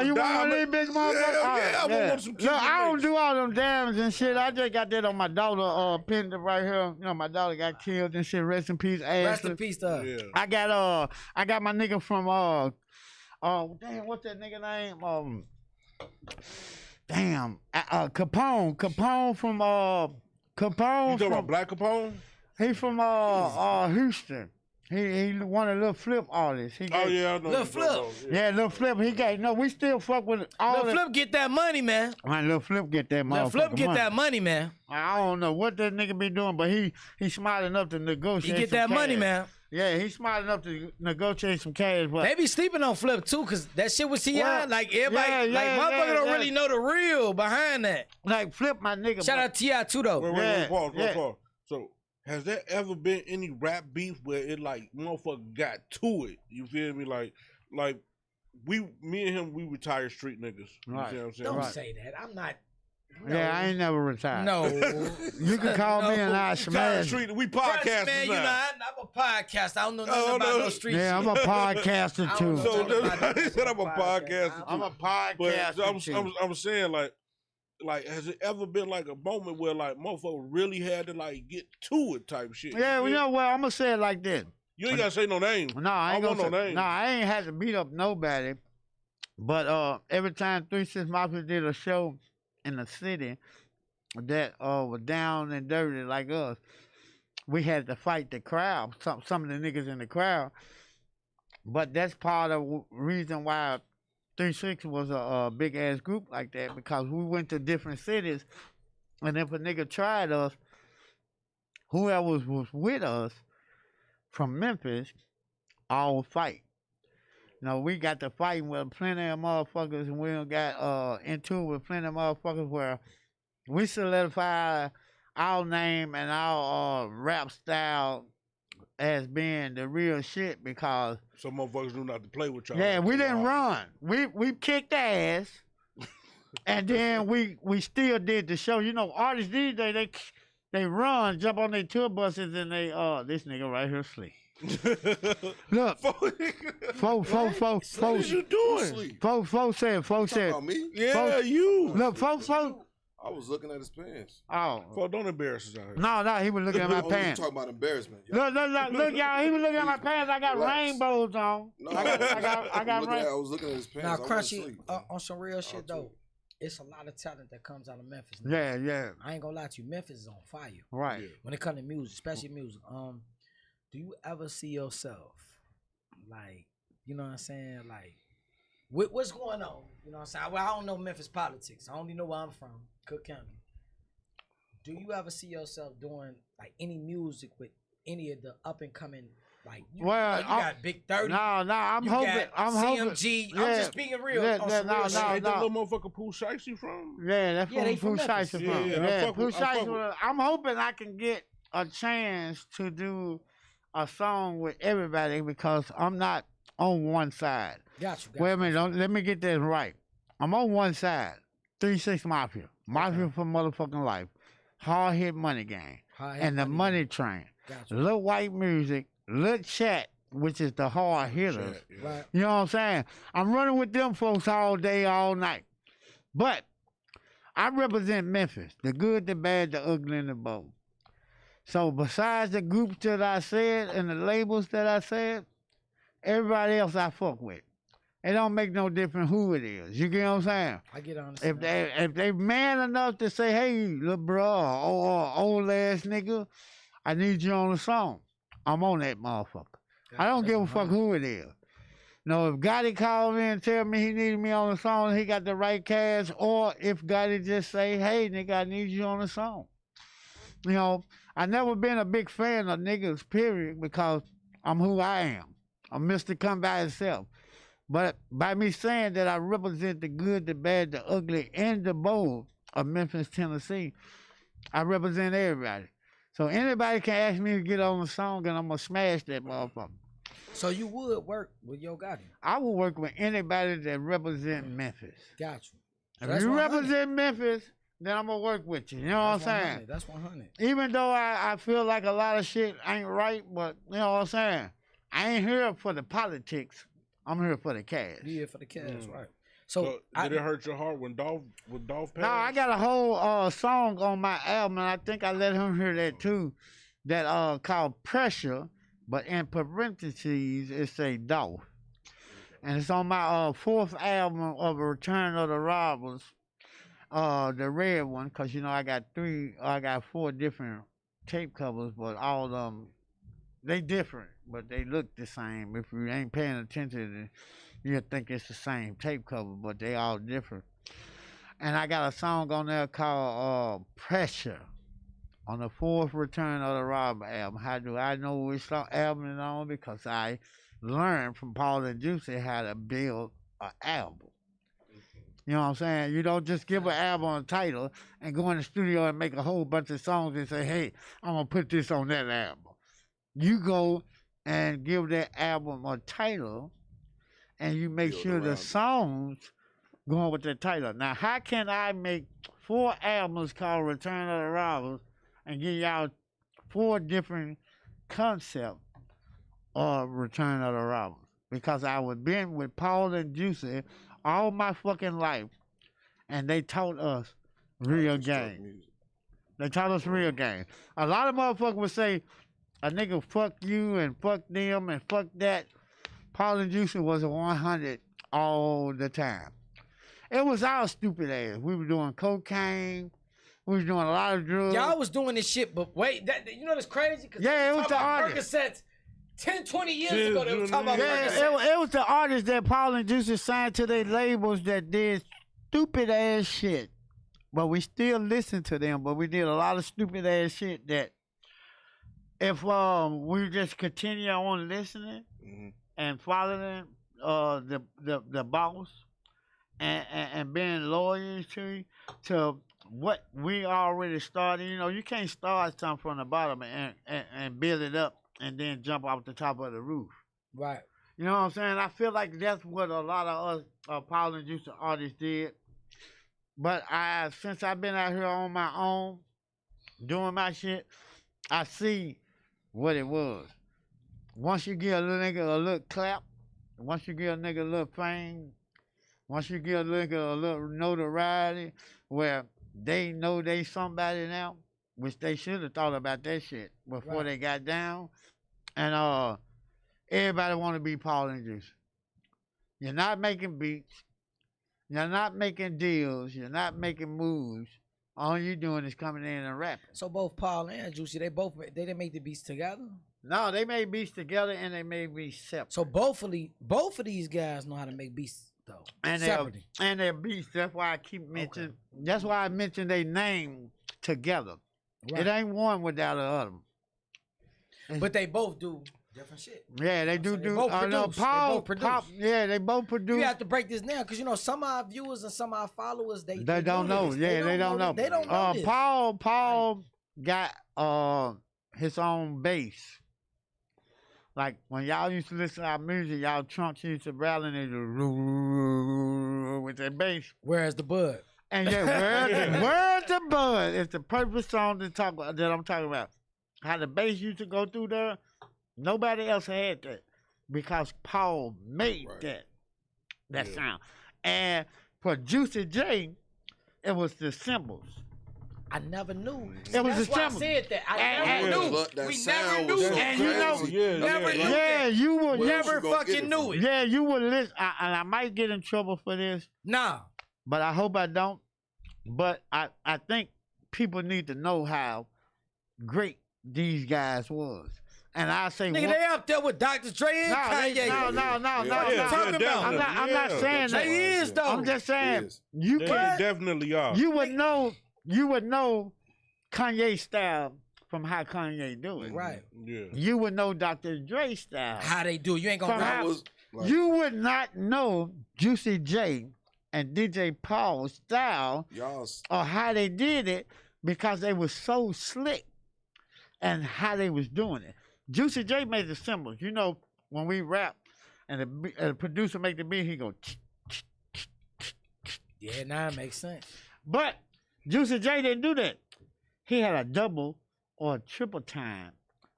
You want one of these big motherfuckers? I want some Cuban Look, I don't do all them damage and shit. I just got that on my daughter pendant right here. You know, my daughter got killed and shit. Rest in peace, Ashley. Rest in peace, though. Yeah. I got my nigga from damn, what's that nigga name? Capone. Capone from Capone. You talking about Black Capone? He from Houston. He one of Lil Flip artists. I know. Lil Flip. Yeah, Lil Flip. We still fuck with all Lil Flip get that money, man. Lil Flip get that money. Lil Flip get that money, man. I don't know what that nigga be doing, but he's smart enough to negotiate. He get that money, man. Yeah, he's smart enough to negotiate some cash. But they be sleeping on Flip too, cause that shit was T.I. Like everybody, motherfucker don't really know the real behind that. Like Flip, my nigga. Shout out T.I. too though. Wait, pause. So, has there ever been any rap beef where it like motherfucker got to it? You feel me? Like me and him, we retired street niggas. You right. see what I'm saying? Don't say that. I'm not. Yeah, I ain't never retired. No. You can call me and I smash. We podcasters Man, you know, now. I'm a podcast. I don't know nothing about no street Yeah, I'm shit. a podcaster I too. don't So know nothing about he said I'm a podcaster. I'm a But podcaster too. I'm saying like has it ever been like a moment where like motherfuckers really had to like get to it type shit? Yeah, well, you know what? I'm gonna say it like this. You ain't gotta say no name. No, I ain't want gonna no say, name. no, I ain't had to beat up nobody. But every time 3 6 Mafia did a show in the city that was down and dirty like us, we had to fight the crowd. Some of the niggas in the crowd. But that's part of the reason why 3 6 was a big ass group like that, because we went to different cities, and if a nigga tried us, whoever was with us from Memphis, all fight. No, we got to fighting with plenty of motherfuckers, and we done got into it with plenty of motherfuckers where we solidify our name and our rap style as being the real shit, because Some motherfuckers knew not to play with y'all. yeah, we didn't run. We kicked ass, and then we still did the show. You know, artists these days they run, jump on their tour buses, and they this nigga right here sleep. Look, folks, What is you doing? folks said, About me? Yeah, you. look, folks. I was looking at his pants. Oh, Fuck, don't embarrass us out here. no, he was looking at my Oh, you pants. talking about embarrassment. Y'all. Look, y'all. He was looking at my pants. I got Relax. rainbows on. No, I got I rainbows. was looking at his pants. Now, I wasn't Crunchy, asleep. on some real shit too. though, it's a lot of talent that comes out of Memphis. Now. Yeah, I ain't gonna lie to you, Memphis is on fire right. Yeah. when it comes to music, especially music. Do you ever see yourself like, you know what I'm saying, like, what's going on? You know what I'm saying? Well, I don't know Memphis politics. I only know where I'm from, Cook County. Do you ever see yourself doing like any music with any of the up and coming, like, you, Well, like, you got Big 30? No, I'm you hoping. got I'm hoping. CMG. Yeah, I'm just being real. yeah, on yeah, some no, real no, shit. Ain't that no. little motherfucker Pooh Shicey from? Yeah, that's Yeah, they from from Pooh Memphis. Shiesty Yeah, from. yeah, I Yeah, fuck Pooh with- I fuck Shiesty. with- I'm hoping I can get a chance to do a song with everybody, because I'm not on one side. Got you. Wait a minute, let me get this right. I'm on one side. 3 6 Mafia. Mafia for motherfucking life. Hard hit money gang. And the money train. Got you. Little white music. Little chat, which is the hard hitters. Shit, yeah. Right. You know what I'm saying? I'm running with them folks all day, all night. But I represent Memphis. The good, the bad, the ugly, and the bold. So besides the groups that I said and the labels that I said, everybody else I fuck with. It don't make no difference who it is. You get what I'm saying? I get on. If they man enough to say, hey, little bro, or old ass nigga, I need you on the song, I'm on that motherfucker. I don't give a fuck who it is. No, if Gotti called me and tell me he needed me on the song, he got the right cast, or if Gotti just say, hey, nigga, I need you on the song. You know, I never been a big fan of niggas, period, because I'm who I am. I'm Mr. Come By Himself. But by me saying that I represent the good, the bad, the ugly, and the bold of Memphis, Tennessee, I represent everybody. So anybody can ask me to get on the song, and I'm going to smash that motherfucker. So you would work with Yo Gotti? I will work with anybody that represent Memphis. Got you. So If that's you 100. represent Memphis, then I'm going to work with you. You know what I'm That's saying? 100. That's 100. Even though I feel like a lot of shit ain't right, but you know what I'm saying? I ain't here for the politics. I'm here for the cash. Yeah, for the cash, right? So, So did it hurt your heart when Dolph passed? No, I got a whole song on my album, and I think I let him hear that too. That called Pressure, but in parentheses it say Dolph. And it's on my fourth album of Return of the Robbers, the red one, cause you know I got 4 different tape covers, but all of them they different, but they look the same. If you ain't paying attention, you'll think it's the same tape cover, but they all different. And I got a song on there called Pressure on the 4th Return of the Robber album. How do I know which album it's on? Because I learned from Paul and Juicy how to build an album. You know what I'm saying? You don't just give an album a title and go in the studio and make a whole bunch of songs and say, hey, I'm going to put this on that album. You go and give that album a title and you make Build sure the around it. songs going with that title. Now, how can I make 4 albums called Return of the Robbers and give y'all 4 different concepts of Return of the Robbers. Because I was been with Paul and Juicy all my fucking life, and they taught us real game. They taught us real game. A lot of motherfuckers would say, a nigga fuck you and fuck them and fuck that. Paul and Juicy was a 100 all the time. It was our stupid ass. We were doing cocaine. We was doing a lot of drugs. Y'all was doing this shit, but wait, you know that's crazy? Yeah, it was the artist. Percocets 10, 20 years ago, they were talking about Percocets. It was the artists that Paul and Juicy signed to their labels that did stupid ass shit. But we still listen to them, but we did a lot of stupid ass shit that if we just continue on listening and following the boss and being loyal to what we already started. You know, you can't start something from the bottom and build it up and then jump off the top of the roof. Right. You know what I'm saying? I feel like that's what a lot of us Paul and Juicy artists did. But since I've been out here on my own, doing my shit, I see what it was. Once you give a little nigga a little clap, once you give a nigga a little fame, once you give a nigga a little notoriety where they know they somebody now, which they should have thought about that shit before they got down. And everybody want to be Paul and Juicy. You're not making beats. You're not making deals. You're not making moves. All you doing is coming in and rapping. So both Paul and Juicy, they didn't make the beats together? No, they made beats together and they made beats separate. So both of these guys know how to make beats though. And separately. They're beats. That's why I keep mentioning. Okay. That's why I mentioned their name together. Right. It ain't one without the other. But they both do different shit. Yeah, they do. They both produce. Paul produce. Yeah, they both produce. You have to break this down because you know some of our viewers and some of our followers they don't know. This. Yeah, they don't know. They don't know. This. Paul got his own bass. Like when y'all used to listen to our music, y'all trunks used to rattle and with that bass. Where's the bud? And yeah, where's the bud? It's the perfect song that I'm talking about. How the bass used to go through there. Nobody else had that because Paul made that sound. And for Juicy J, it was the cymbals. I never knew. It was That's the why cymbals. I said that. I never knew. We never knew. And you know, you would never fucking knew it. Yeah, you would listen. And I might get in trouble for this. Nah. But I hope I don't. But I think people need to know how great these guys was. And I say, nigga, they up there with Dr. Dre and Kanye. No. I'm not saying that. They is though. I'm just saying they definitely are. You would know Kanye style from how Kanye do it. Right. Yeah. You would know Dr. Dre style. How they do it. You ain't gonna you would not know Juicy J and DJ Paul's style or how they did it because they was so slick and how they was doing it. Juicy J made the cymbals. You know, when we rap and the producer make the beat, he go. Yeah, now it makes sense. But Juicy J didn't do that. He had a double or a triple time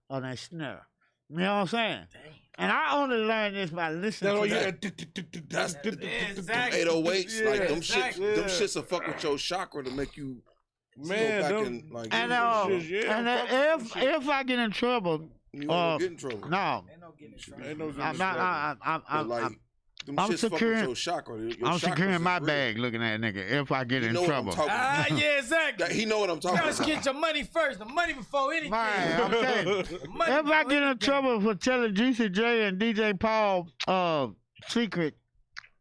on that snare. You know what I'm saying? Dang. And I only learned this by listening to that. That's the 808s. Like them shits will fuck with your chakra to make you man. If I get in trouble, you won't get in trouble. No. I'm securing my bag looking at nigga if I get in trouble. Yeah, exactly. He know what I'm talking about. Just get your money first. The money before anything. Man, I'm telling you. If I get in trouble for telling Juicy J and DJ Paul secret,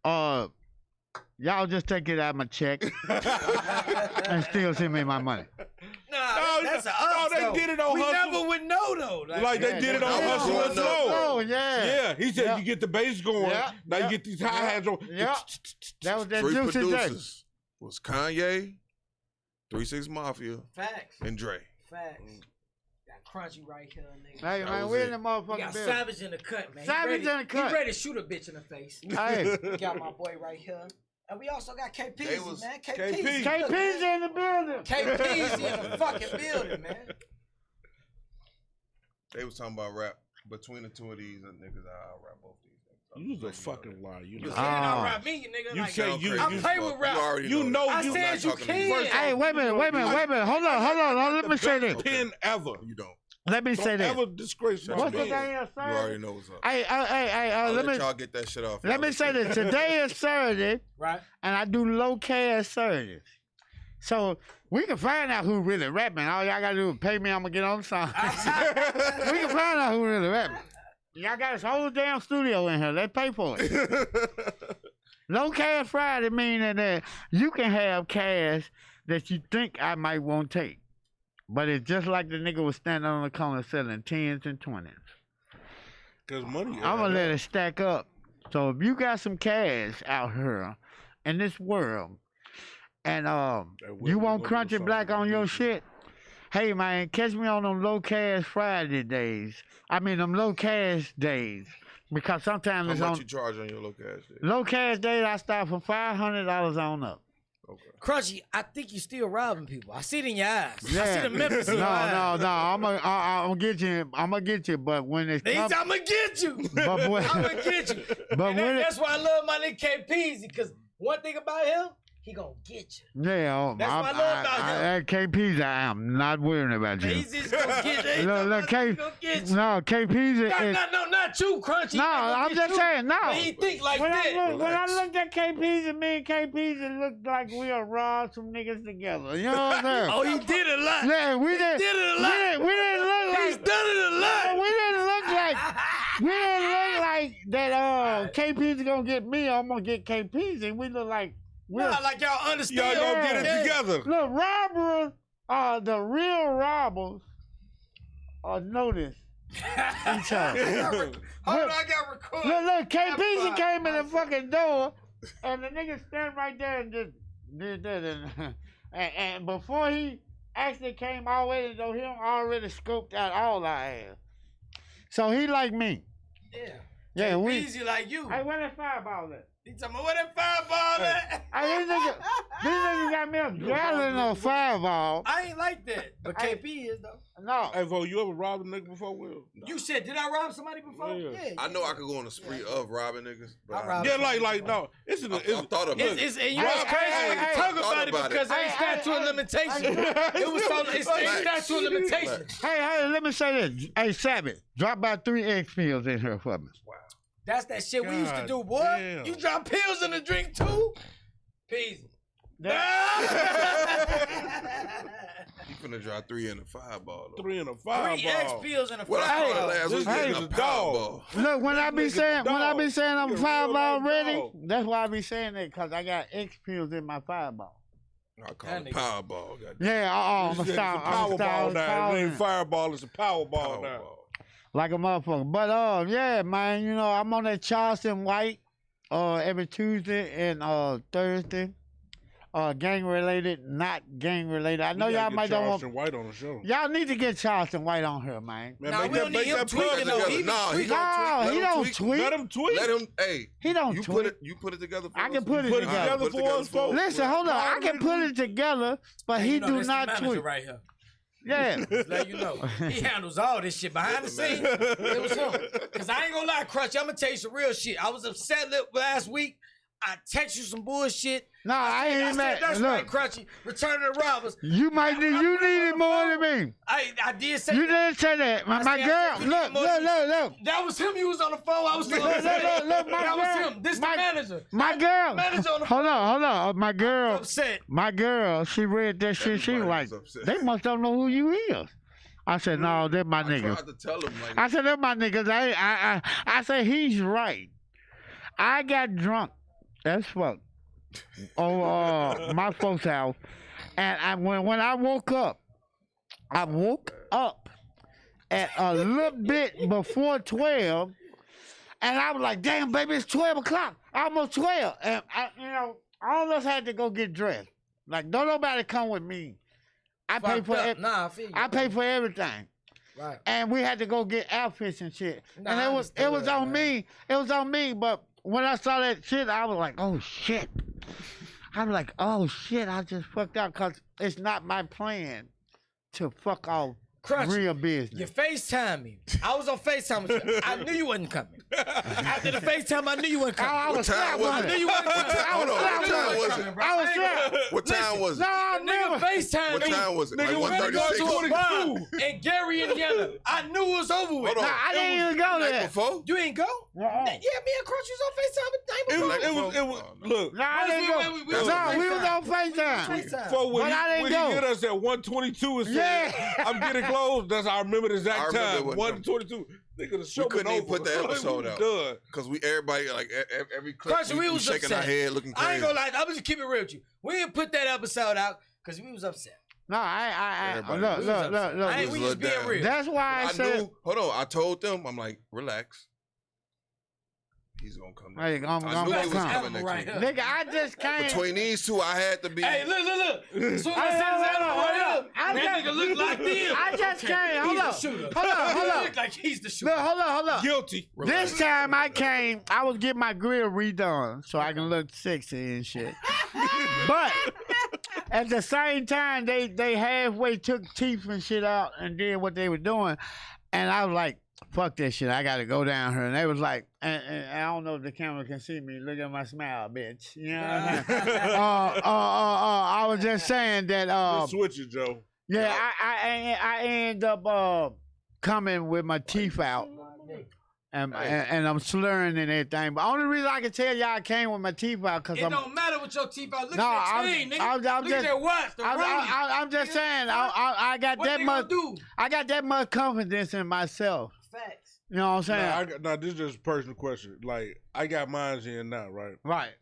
y'all just take it out of my check and still send me my money. That's they did it on we Hustle. We never would know though. Like they did it on Hustle and Flow. Oh yeah. Yeah, he said you get the bass going. Now you get these high hats on. Yeah. That was that Three Juicy producers was Kanye, 3-6 Mafia, Facts. and Dre. Facts. Got Crunchy right here, nigga. Hey man, we in the motherfucking got building. Savage in the cut, man. Savage in the cut. He ready to shoot a bitch in the face. Hey. We got my boy right here. And we also got KPZ, man. KP's in the building. KPZ in the fucking building, man. They was talking about rap. Between the two of these niggas, I'll rap both these niggas. You's a fucking liar. You know. You can't rap me, nigga. You like, say you. I play with rap. You know. I said you can. Hey, wait a minute. Hold on. Let me say this. Pen ever. You don't. Let me say this. Don't ever disgrace my What's the pen. day of Saturday? You already know what's up. Hey, Let y'all get that shit off. Let me say this. Today is Saturday, right? And I do low cash Saturdays. So we can find out who really rapping. All y'all gotta do is pay me, I'm gonna get on the song. We can find out who really rapping. Y'all got this whole damn studio in here. They pay for it. Low cash Friday meaning that you can have cash that you think I might want to take. But it's just like the nigga was standing on the corner selling 10s and 20s. Cause money. I'm gonna let it stack up. So if you got some cash out here in this world, and you want Crunchy Black on your shit, hey man, catch me on them low cash Friday days. I mean them low cash days. Because sometimes it's How on much you charge on your low cash days? low cash days. I start from $500 on up. Okay. Crunchy, I think you still robbing people. I see it in your eyes. Yeah. I see the Memphis in your eyes. No. I'm gonna get you. I'm gonna get you. But when it's I'm gonna get you. But when, I'm gonna get you. But when that's why I love my nigga KPZ, because one thing about him, he gonna get you. Yeah, That's what I love about him. KP's, I am not worrying about you. He's just gonna get you. Look, KP's is. No, not you, Crunchy. No, I'm just saying, no. But he think like when that. When I looked at KP's and me and KP's, it looked like we are raw some niggas together. You know what I'm saying? Oh, he did a lot. Yeah, we did it a lot. We didn't look like. He's done it a lot. We didn't look like that. KP's gonna get me. I'm gonna get KP's, and we look like. Nah, like y'all understand. Y'all gonna get it together. Look, robbers, the real robbers, notice each other. Hold on, I got recorded. Look, KPZ came in the fucking door, and the nigga stand right there and just did that. And before he actually came all the way to the door, he already scoped out all our ass. So he like me. Yeah, we. Easy like you. Hey, where that fireball at? He talking about where that fireball at? Hey, these niggas got me a gallon of fireball. I ain't like that, but KP is though. No. Hey, Vo, you ever robbed a nigga before, Will? No. You said, did I rob somebody before? Yeah. I know I could go on a spree of robbing niggas. But I robbed Yeah, like no. It's I thought about it. and you know what's crazy when you talk about it because it ain't statute of limitation. It was so it's statute of limitation. Hey, let me say this. Hey, Savage, drop by 3 X pills in here for me. Wow. That's that shit we used to do, boy. Damn. You drop pills in the drink too? Peasy. You finna drop 3 in a fireball. Though. 3 in a fireball. 3 X pills in a What I called fireball. last week This is nigga's a a powerball. Look, when I be saying I'm You're a fireball real ready, dog. that's why I be saying that, because I got X pills in my fireball. I call it powerball. Goddamn. Yeah, I'm It's a a style. powerball now. It ain't I'm fireball, it's a powerball now. Powerball. like a motherfucker. But yeah, man, you know, I'm on that Charleston White every Tuesday and Thursday. Gang related, not gang related. I know y'all might don't want. Charleston White on the show. Y'all need to get Charleston White on here, man. Man, Nah, make we that, don't make need him that plug tweaking, though. together. He be No, he tweaking. don't tweak. He Let him don't tweak. tweet. Let him tweet. Let him. Hey, He don't you tweet. put it together. For I us? can put it Put it together. together for us, folks. Listen, hold on. I can put it together, but Hey, he you know, do that's the not manager tweet. right here. Yeah. Just let you know. He handles all this shit behind the scenes. It was him. Because I ain't gonna lie, Crutch, I'm gonna tell you some real shit. I was upset last week. I text you some bullshit. No, I ain't said, mad. that's right, Look, Crutchy. Return of the robbers. you need it more than me. I did say You that. didn't say that. My I girl, said, look. That was him. You was on the phone. I was still Look, upset. look, my That girl, was him. This the my- manager. My girl. Manager on the phone. Hold on. Upset. My girl, she read that shit. She was like, Everybody's upset. they must don't know who you is. I said, no, they're my I niggas. tried to tell him like. I said, they're my niggas. I said, he's right. I got drunk as fuck over my folks' house. And when I woke up at a little bit before 12, and I was like, damn, baby, it's 12 o'clock. Almost 12. And, all of us had to go get dressed. Like, don't nobody come with me. I pay for it. Nah, I feel you. I pay for everything. Right. And we had to go get outfits and shit. Nah, and I it was understand on that, me. It was on me. But when I saw that shit, I was like, oh shit. I'm like, oh shit, I just fucked up because it's not my plan to fuck off Crunchy, real business. you FaceTime me. I was on FaceTime with you. I knew you wasn't coming. After the FaceTime, I knew you wasn't coming. I was What time slapped was on it? I knew it. you wasn't coming. Hold on, what time was it? I was slapped. What time was No, it? I Nigga never. FaceTime What me. time was it? Nigga, Like we go to 1:36? a bar. In Gary, Indiana. I knew it was over with. Hold on. Nah, I didn't even go Night there. before? You ain't go? Uh-uh. Yeah, me and Crunch was on FaceTime the night It before. was, look, Nah, I didn't go. Wait, We was on FaceTime. FaceTime. for when But I he didn't go. hit us at 122 and said, Yeah. I'm getting close. That's I remember the exact I remember time. it wasn't 122. Nigga, the show couldn't was even over. put the episode We out. done. Because everybody, like, every clip, Crunchy, we we was shaking upset. our head looking crazy. I ain't gonna lie, I'm just keep it real with you. We didn't put that episode out because we was upset. No, I Everybody look, was look, look, I ain't, look. we was just being down. real. That's why I I said. knew, hold on, I told them, I'm like, relax. He's gonna come Hey, next I'm week. I gonna knew he was come. coming next Right week. here. Nigga, I just came. Between these two, I had to be. Hey, look. As soon as I Hey, said his hold animal on, right hold here, on. that nigga look like them. I just came. Hold He's up. the shooter. Hold up, hold He up. look like he's the shooter. Look, hold up. Guilty. This time I came, I was getting my grill redone so I can look sexy and shit. But at the same time, they halfway took teeth and shit out and did what they were doing, and I was like, fuck that shit. I gotta go down here. And they was like, and I don't know if the camera can see me. Look at my smile, bitch. You know what I mean? I was just saying that. Just switch it, Joe. Yeah, I end up coming with my teeth out. And I'm slurring and everything. But only reason I can tell y'all I came with my teeth out because It I'm. don't matter what your teeth out. Look No, at that I'm- chain, nigga. I'm Look at just- that watch, the rollie. I'm just saying I got What that they much. gonna do? I got that much confidence in myself. Facts. You know what I'm saying? Nah, this is just a personal question. Like, I got mines in now, right? Right.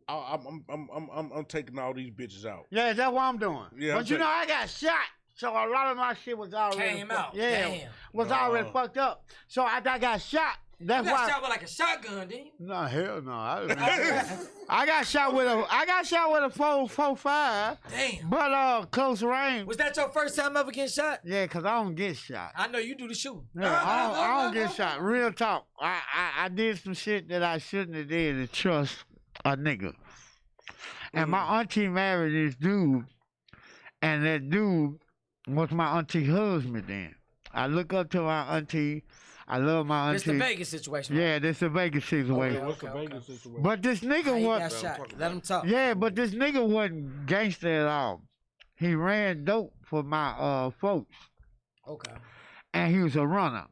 I'm taking all these bitches out. Yeah, that's what I'm doing. Yeah, But I'm you know, I got shot. So a lot of my shit was already Came fucked- out. Yeah, Damn. was already fucked up. So I got shot. That's You got why. shot with like a shotgun, didn't you? No, hell no. I got shot with a 4.5, Damn. but close range. Was that your first time ever getting shot? Yeah, cause I don't get shot. I know you do the shooting. Yeah, I don't get shot. Real talk. I did some shit that I shouldn't have did to trust a nigga. And my auntie married this dude, and that dude was my auntie husband then. I look up to my auntie. I love my auntie. It's the Vegas situation. Yeah, this a Vegas situation. Okay, What's the okay. Vegas situation? But this How nigga he was. got shot. Let him talk. Yeah, but this nigga wasn't gangster at all. He ran dope for my folks, Okay. and he was a runner.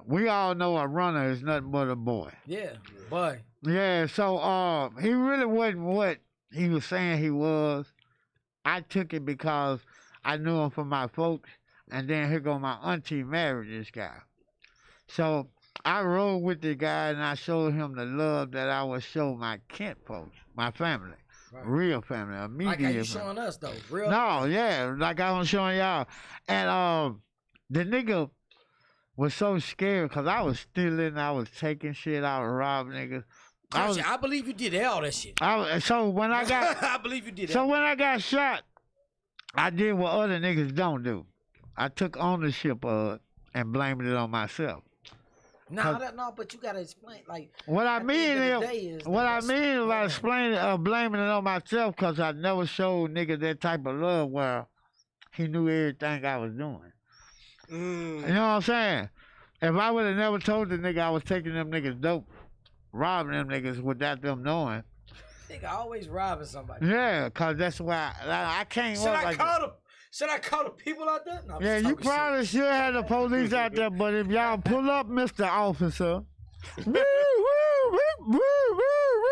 We all know a runner is nothing but a boy. Yeah, boy. Yeah, so he really wasn't what he was saying he was. I took it because I knew him from my folks, and then here go my auntie married this guy. So I rode with the guy and I showed him the love that I would show my Kent folks, my family, Right. real family, immediate Like how you family. showing us though, real. No, yeah, like I was showing y'all. And the nigga was so scared because I was stealing, I was taking shit, I was robbing niggas. I believe you did all that shit. So when I got I believe you did so that. when I got shot, I did what other niggas don't do. I took ownership of it and blamed it on myself. No, but you gotta explain. Like What I at the mean end of the is, day is what I that's- mean by yeah. explaining, blaming it on myself, because I never showed nigga that type of love where he knew everything I was doing. You know what I'm saying? If I would have never told the nigga I was taking them niggas dope, robbing them niggas without them knowing, Nigga always robbing somebody. yeah, because that's why I came Should up I like call the Should I call the people out there? No, I'm yeah, just you talking probably shit. should have the police out there, but if y'all pull up, Mr. Officer, woo, woo, woo, woo, woo, woo,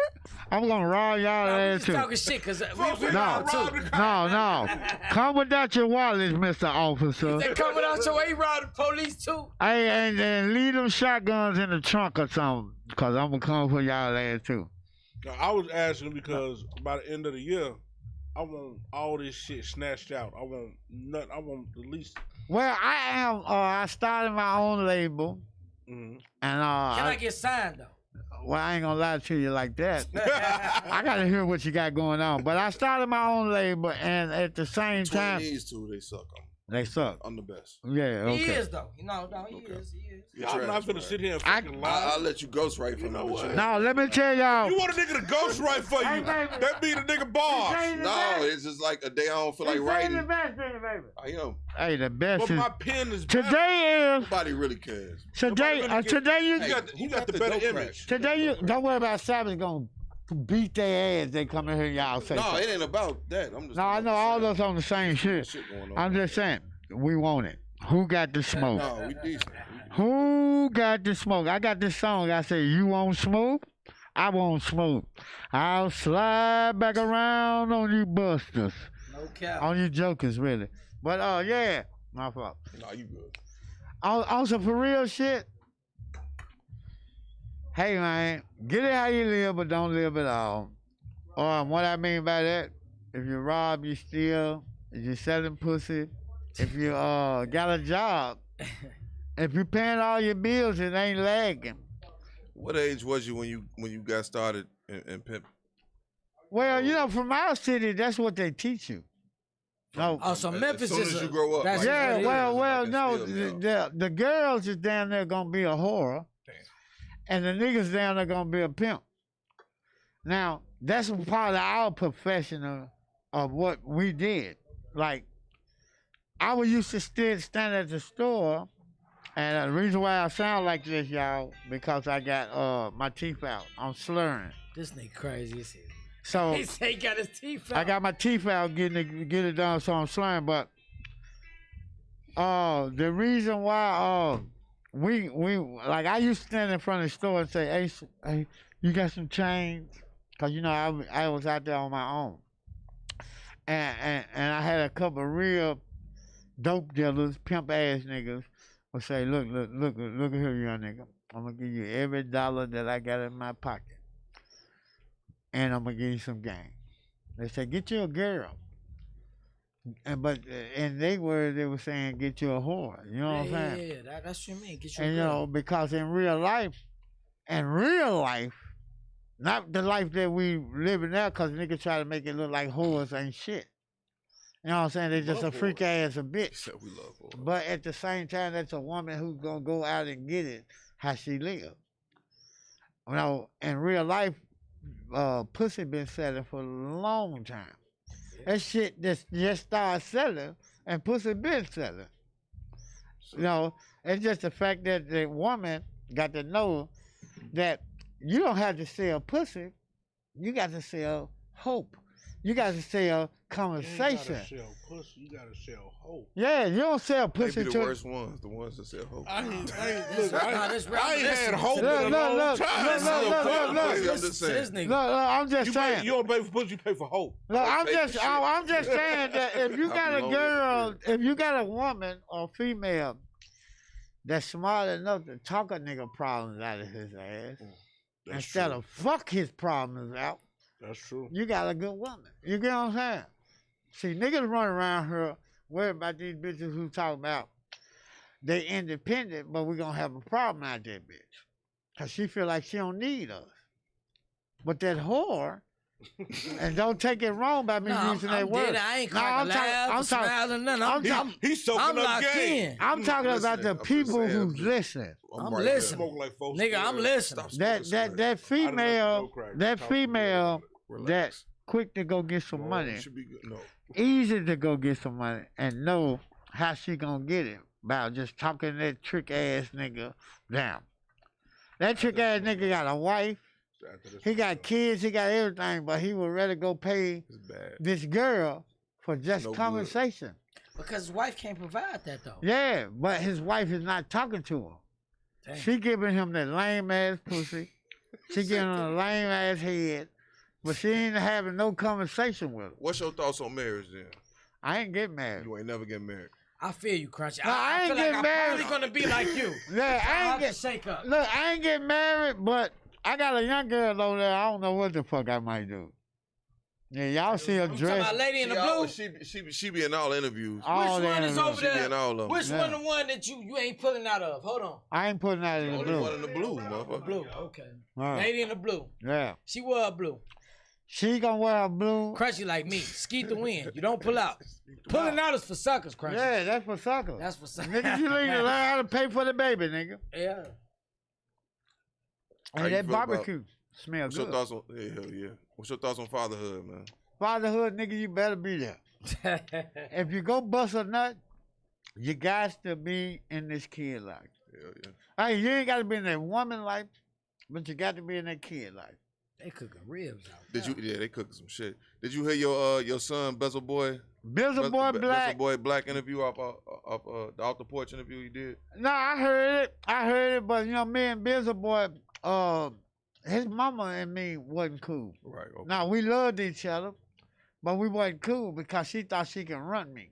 I'm gonna rob y'all No, we ass just too. talking shit because we No, robbed too. no. Come without your wallet, Mr. Officer. They coming out your way, robbing the police too. Hey, and leave them shotguns in the trunk or something, because I'm gonna come for y'all ass too. Now, I was asking because by the end of the year, I want all this shit snatched out. I want nothing. I want the least. Well, I started my own label, Mhm. and Can I get signed though? well, I ain't gonna lie to you like that. I gotta hear what you got going on. But I started my own label, and at the same Between time, these two, they suck 'em. They suck. I'm the best. Yeah, okay. He is though. No, he is. You're I'm not trash, gonna man. sit here and fucking lie. I'll let you ghostwrite for me. know but what? you- No, let me tell y'all. You want a nigga to ghostwrite for you? Hey, baby. That be the nigga boss. No, it's just like a day I don't feel like The writing. best, baby. I am. Hey, the best But is my pen is better. today is Nobody really cares. today. Nobody really Today you He got the the better dope image. today you don't worry about Savage gonna beat their ass. They come in here, y'all say. No, something. it ain't about that. I'm just. No, I know all of us on the same shit. Shit going on. I'm just saying, we want it. Who got the smoke? No, we decent. Who got the smoke? I got this song. I say, you want smoke? I want smoke. I'll slide back around on you busters. No cap. On you jokers, really. But, yeah. My fault. No, you good. Also, for real shit, hey, man, get it how you live, but don't live at all. What I mean by that, if you rob, you steal. If you're selling pussy, if you got a job, if you're paying all your bills, it ain't lagging. What age was you when you got started in pimp? Well, you know, from our city, that's what they teach you. No. Oh, so Memphis as soon is as you grow up. that's like, Yeah, what it is. well, Like no, still, the girls is down there gonna be a whore, and the niggas down there gonna be a pimp. Now, that's part of our profession of what we did. Like, I was used to stand at the store, and the reason why I sound like this, y'all, because I got my teeth out. I'm slurring. This nigga crazy as hell. So He say he got his teeth out. I got my teeth out get it done, so I'm slurring. But the reason why we like I used to stand in front of the store and say, hey, you got some change? Cause you know I was out there on my own, and I had a couple of real dope dealers, pimp ass niggas, would say, look at here, young nigga. I'm gonna give you every dollar that I got in my pocket, and I'm gonna give you some game. They say, get you a girl. But in their words, they were saying, get you a whore. You know what I'm saying? Yeah, that's what you mean. Get you And a you girl. know, because in real life, not the life that we living now, because niggas try to make it look like whores ain't shit. You know what I'm saying? They're just Love a freak ass a bitch. Except we love her. But at the same time, that's a woman who's gonna go out and get it how she live. You know, in real life, pussy been selling for a long time. That shit just started selling, and pussy been selling. You know, it's just the fact that the woman got to know that you don't have to sell pussy, you got to sell hope. You got to sell conversation. You gotta sell pussy. You gotta sell hope. Yeah, you don't sell They pussy be the to worst ones, the ones that sell hope. I ain't This I ain't had hope in Look, a look, long look, time. look, look, look, look. I'm just To saying. this nigga. Look, I'm just You saying. don't pay for pussy, you pay for hope. Look, I'm pay for just, shit. I'm just saying that if you I'll got be a lonely girl, at the if you got a woman or female that's smart enough to talk a nigga problems out of his ass, That's instead true. of fuck his problems out, That's true. you got a good woman. You get what I'm saying? See, niggas run around here worried about these bitches who talk about they independent, but we gonna have a problem out there, bitch. Cause she feel like she don't need us. But that whore, and don't take it wrong by me using that word. Dead. I ain't No, cracking laugh, I'm talking, smiling, nothing. He's soaking I'm up locked game. in. I'm talking about the listening. I'm just people saying, who's listening. I'm right listening. Smoke like folks. Nigga, I'm listening. That female, that female Relax. that's quick to go get some No, money, it should be good. No. easy to go get some money, and know how she gonna get it by just talking that trick ass nigga down. That trick ass nigga got a wife, he got kids, he got everything, but he would rather go pay It's bad. this girl for just No good. conversation. Because his wife can't provide that though. Yeah, but his wife is not talking to him. Damn. She giving him that lame ass pussy. She giving him a lame ass head, but she ain't having no conversation with him. What's your thoughts on marriage then? I ain't getting married. You ain't never get married. I feel you, Crunchy. No, I ain't feel getting like married. I'm probably gonna be like you. Yeah, I I ain't have to get. shake up. Look, I ain't getting married, but I got a young girl over there. I don't know what the fuck I might do. Yeah, y'all see her You talking dress. about lady in the She blue? always- She be in all interviews. All Which one that is in over She be in there? all of them. Which Yeah. one the one that you ain't pulling out of? Hold on. I ain't putting that in the Only one blue. in the blue, motherfucker. Blue, okay. Right. Lady in the blue. Yeah. She was blue. She gonna wear a blue. Crunchy like me. Skeet the wind. You don't pull out. Pulling out is for suckers, Crunchy. Yeah, that's for suckers. That's for suckers. Nigga, you need to learn how to pay for the baby, nigga. Yeah. How And you that feel about- barbecue smell What's good. your thoughts on? Yeah, hell yeah. What's your thoughts on fatherhood, man? Fatherhood, nigga, you better be there. If you go bust a nut, you got to be in this kid life. Hell yeah. Hey, you ain't got to be in that woman life, but you got to be in that kid life. They cooking ribs out. Did you? Yeah, they cooking some shit. Did you hear your son Bezel Boy? Bizzle Boy Black. Bezel Boy Black interview off the off the porch interview he did. No, I heard it, but you know, me and Bizzle Boy, his mama and me wasn't cool. Right. Okay. Now we loved each other, but we wasn't cool because she thought she can run me.